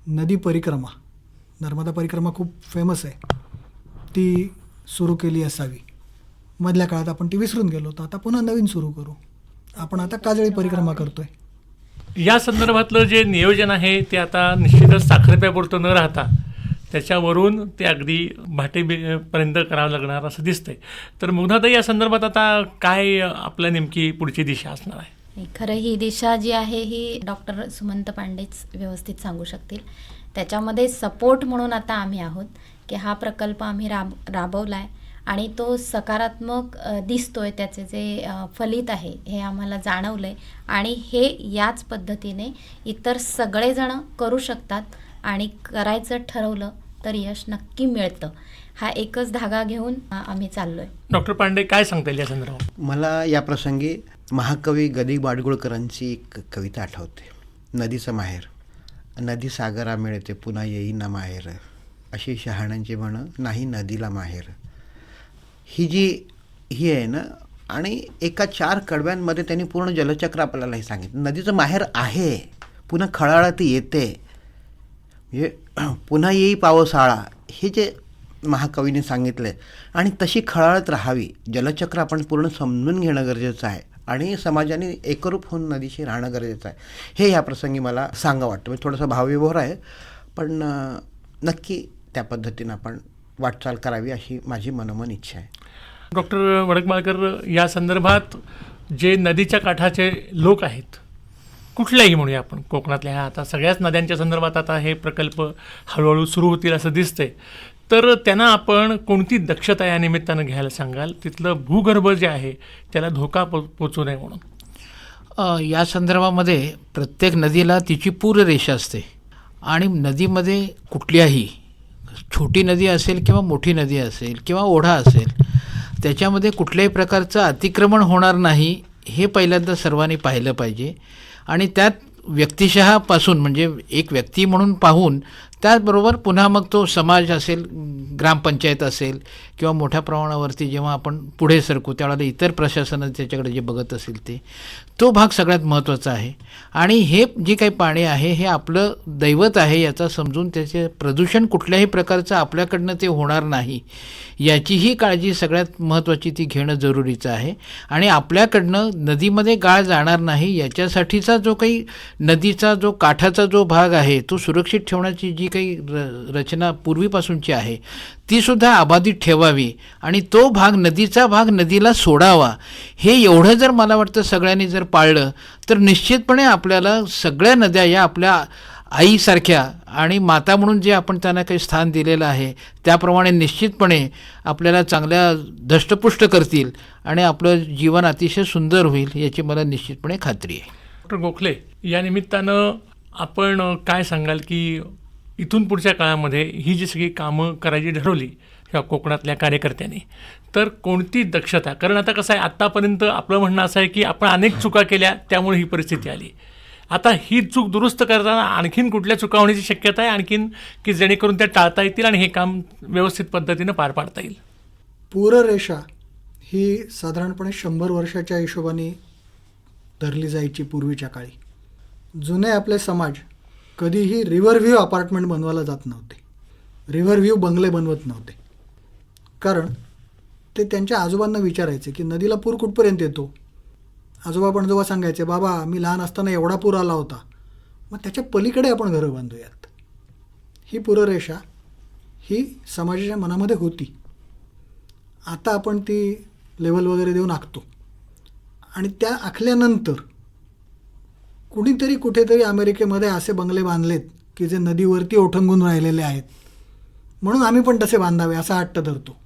नदी परिक्रमा, नर्मदा परिक्रमा खूप फेमस आहे, ती सुरू केली असावी. मधल्या काळात आपण ती विसरून गेलो, तर आता पुन्हा नवीन सुरू करू. आपण आता काजळी परिक्रमा करतोय. या संदर्भातलं जे नियोजन आहे ते आता निश्चितच साखरप्यापुरतं न राहता त्याच्यावरून ते अगदी भाटेपर्यंत करावं लागणार असं दिसतंय. तर मुग्धाताई, या संदर्भात आता काय आपल्या नेमकी पुढची दिशा असणार आहे? खरं ही दिशा जी आहे ही डॉक्टर सुमंत पांडेच व्यवस्थित सांगू शकतील. त्याच्यामध्ये सपोर्ट म्हणून आता आम्ही आहोत की हा प्रकल्प आम्ही राबवला आहे आणि तो सकारात्मक दिसतोय, त्याचे जे फलित आहे हे आम्हाला जाणवलं आहे. आणि हे याच पद्धतीने इतर सगळेजण करू शकतात आणि करायचं ठरवलं तर यश नक्की मिळतं. हा एकच धागा घेऊन आम्ही चाललो आहे. डॉक्टर पांडे, काय सांगता येईल या संदर्भात? मला या प्रसंगी महाकवी ग. दि. माडगूळकरांची एक कविता आठवते. नदीचं माहेर, नदी सागरा मिळते पुन्हा येईना माहेर, अशी शहाण्यांची म्हण नाही नदीला माहेर. ही आहे ना. आणि एका 4 कडव्यांमध्ये त्यांनी पूर्ण जलचक्र आपल्याला हे सांगितलं. नदीचं माहेर आहे, पुन्हा खळाळत येते, म्हणजे पुन्हा येई पावसाळा, हे जे महाकवीने सांगितलं आहे. आणि तशी खळाळत राहावी, जलचक्र आपण पूर्ण समजून घेणं गरजेचं आहे आणि समाजाने एकरूप होऊन नदीशी राहणं गरजेचं आहे. हे या प्रसंगी मला सांगा वाटतं. म्हणजे थोडासा भावविभोर आहे, पण नक्की त्या पद्धतीनं आपण वाटचाल करावी अशी माझी मनोमन इच्छा आहे. डॉक्टर वडकमाळकर, या संदर्भात जे नदीच्या काठाचे लोक आहेत, कुठल्याही म्हणूया आपण, कोकणातल्या ह्या आता सगळ्याच नद्यांच्या संदर्भात आता हे प्रकल्प हळूहळू सुरू होतील असं दिसतंय, तर त्यांना आपण कोणती दक्षता या निमित्तानं घ्यायला सांगाल? तिथलं भूगर्भ जे आहे त्याला धोका पोचू नये म्हणून. या संदर्भामध्ये प्रत्येक नदीला तिची पूररेषा असते आणि नदीमध्ये कुठल्याही छोटी नदी असेल किंवा मोठी नदी असेल किंवा ओढा असेल, त्याच्यामध्ये कुठल्याही प्रकारचं अतिक्रमण होणार नाही हे पहिल्यांदा सर्वांनी पाहिलं पाहिजे. आणि त्यात व्यक्तिशःपासून, म्हणजे एक व्यक्ती म्हणून पाहून, त्याचबरोबर पुन्हा मग तो समाज असेल, ग्रामपंचायत असेल किंवा मोठ्या प्रमाणावरती जेव्हा आपण पुढे सरकू त्यावेळेला इतर प्रशासनं त्याच्याकडे जे बघत असेल तो भाग सगळ्यात महत्त्वाचा आहे. आणि हे जे काही पाणी आहे हे आपलं दैवत आहे याचा समजून त्याचे प्रदूषण कुठल्याही प्रकारचं आपल्याकडनं ते होणार नाही याचीही काळजी सगळ्यात महत्त्वाची ती घेणं जरुरीचं आहे. आणि आपल्याकडनं नदीमध्ये गाळ जाणार नाही याच्यासाठीचा जो काही नदीचा जो काठाचा जो भाग आहे तो सुरक्षित ठेवण्याची जी काही रचना पूर्वीपासूनची आहे तीसुद्धा अबाधित ठेवावी आणि तो भाग, नदीचा भाग नदीला सोडावा. हे एवढं जर मला वाटतं सगळ्यांनी जर पाळलं तर निश्चितपणे आपल्याला सगळ्या नद्या या आपल्या आईसारख्या आणि माता म्हणून जे आपण त्यांना काही स्थान दिलेलं आहे त्याप्रमाणे निश्चितपणे आपल्याला चांगल्या धष्टपुष्ट करतील आणि आपलं जीवन अतिशय सुंदर होईल याची मला निश्चितपणे खात्री आहे. डॉक्टर गोखले, या निमित्तानं आपण काय सांगाल की इथून पुढच्या काळामध्ये ही जी सगळी कामं करायची ठरवली किंवा कोकणातल्या कार्यकर्त्यांनी, तर कोणती दक्षता? कारण आता कसं आहे, आत्तापर्यंत आपलं म्हणणं असं आहे की आपण अनेक चुका केल्या त्यामुळे ही परिस्थिती आली. आता ही चूक दुरुस्त करताना आणखीन कुठल्या चुका होण्याची शक्यता आहे आणखीन, की जेणेकरून त्या टाळता येतील आणि हे काम व्यवस्थित पद्धतीनं पार पाडता येईल? पूररेषा ही साधारणपणे 100 वर्षाच्या हिशोबाने धरली जायची पूर्वीच्या काळी. जुने आपले समाज कधीही रिव्हरव्ह्यू अपार्टमेंट बनवायला जात नव्हते, रिव्हरव्ह्यू बंगले बनवत नव्हते. कारण ते त्यांच्या आजोबांना विचारायचे की नदीला पूर कुठपर्यंत येतो. आजोबा पण जेव्हा सांगायचे, बाबा मी लहान असताना एवढा पूर आला होता, मग त्याच्या पलीकडे आपण घरं बांधूयात. ही पूररेषा ही समाजाच्या मनामध्ये होती. आता आपण ती लेवल वगैरे देऊन आखतो आणि त्या आखल्यानंतर कुणीतरी कुठेतरी अमेरिकेमध्ये असे बंगले बांधलेत की जे नदीवरती ओठंगून राहिलेले आहेत, म्हणून आम्ही पण तसे बांधावे असा हट्ट धरतो.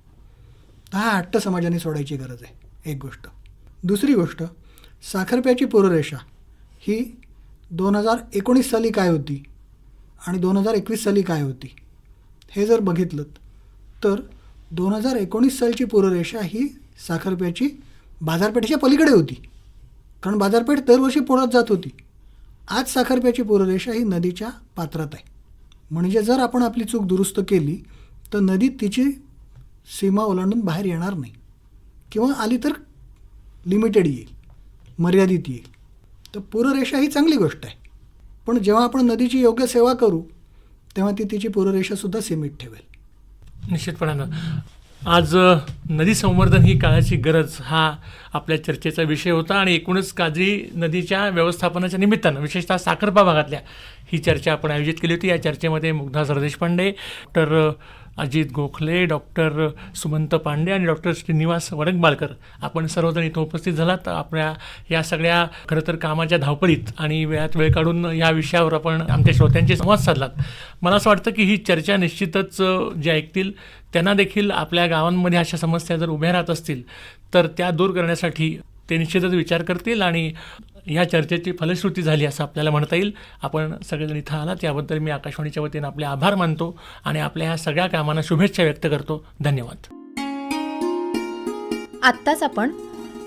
हा हट्ट समाजाने सोडायची गरज आहे, एक गोष्ट. दुसरी गोष्ट, साखरप्याची पूररेषा ही 2019 साली काय होती आणि 2021 साली काय होती हे जर बघितलं तर 2019 सालची पूररेषा ही साखरप्याची बाजारपेठेच्या पलीकडे होती, कारण बाजारपेठ दरवर्षी पुढत जात होती. आज साखरप्याची पूररेषा ही नदीच्या पात्रात आहे. म्हणजे जर आपण आपली चूक दुरुस्त केली तर नदी तिची सीमा ओलांडून बाहेर येणार नाही, किंवा आली तर लिमिटेड येईल, मर्यादित येईल. तर पूररेषा ही चांगली गोष्ट आहे, पण जेव्हा आपण नदीची योग्य सेवा करू तेव्हा ती तिची पूररेषासुद्धा सीमित ठेवेल. निश्चितपणानं आज नदी संवर्धन ही काळाची गरज हा आपल्या चर्चेचा विषय होता आणि एकूणच काजळी नदीच्या व्यवस्थापनाच्या निमित्तानं विशेषतः साखरपा भागातल्या ही चर्चा आपण आयोजित केली होती. या चर्चेमध्ये मुग्धा सरदेशपांडे, डॉक्टर अजित गोखले, डॉक्टर सुमंत पांडे आणि डॉक्टर श्रीनिवास वडकबाळकर आपण सर्वजण इथं उपस्थित झालात. आपल्या या सगळ्या खरं तर कामाच्या धावपळीत आणि वेळात वेळ काढून या विषयावर आपण आमच्या श्रोत्यांशी संवाद साधलात. मला असं वाटतं की ही चर्चा निश्चितच जे ऐकतील त्यांना देखील आपल्या गावांमध्ये अशा समस्या जर उभ्या राहत असतील तर त्या दूर करण्यासाठी ते निश्चितच विचार करतील आणि ह्या चर्चेची फलश्रुती झाली असं आपल्याला म्हणता येईल. आपण सगळेजण इथं आलात याबद्दल मी आकाशवाणीच्या वतीनं आपले आभार मानतो आणि आपल्या ह्या सगळ्या कामांना शुभेच्छा व्यक्त करतो. धन्यवाद. आत्ताच आपण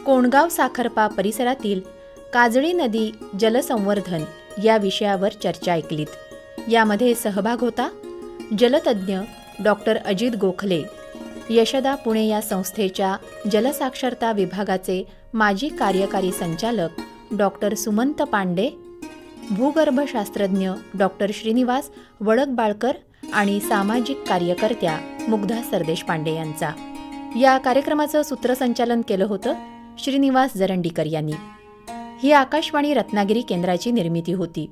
कोंडगाव साखरपा परिसरातील काजळी नदी जलसंवर्धन या विषयावर चर्चा ऐकलीत. यामध्ये सहभाग होता जलतज्ज्ञ डॉक्टर अजित गोखले, यशदा पुणे या संस्थेच्या जलसाक्षरता विभागाचे माजी कार्यकारी संचालक डॉक्टर सुमंत पांडे, भूगर्भशास्त्रज्ञ डॉक्टर श्रीनिवास वडकबाळकर आणि सामाजिक कार्यकर्त्या मुग्धा सरदेशपांडे यांचा. या कार्यक्रमाचं सूत्रसंचालन केलं होतं श्रीनिवास जरंडीकर यांनी. ही आकाशवाणी रत्नागिरी केंद्राची निर्मिती होती.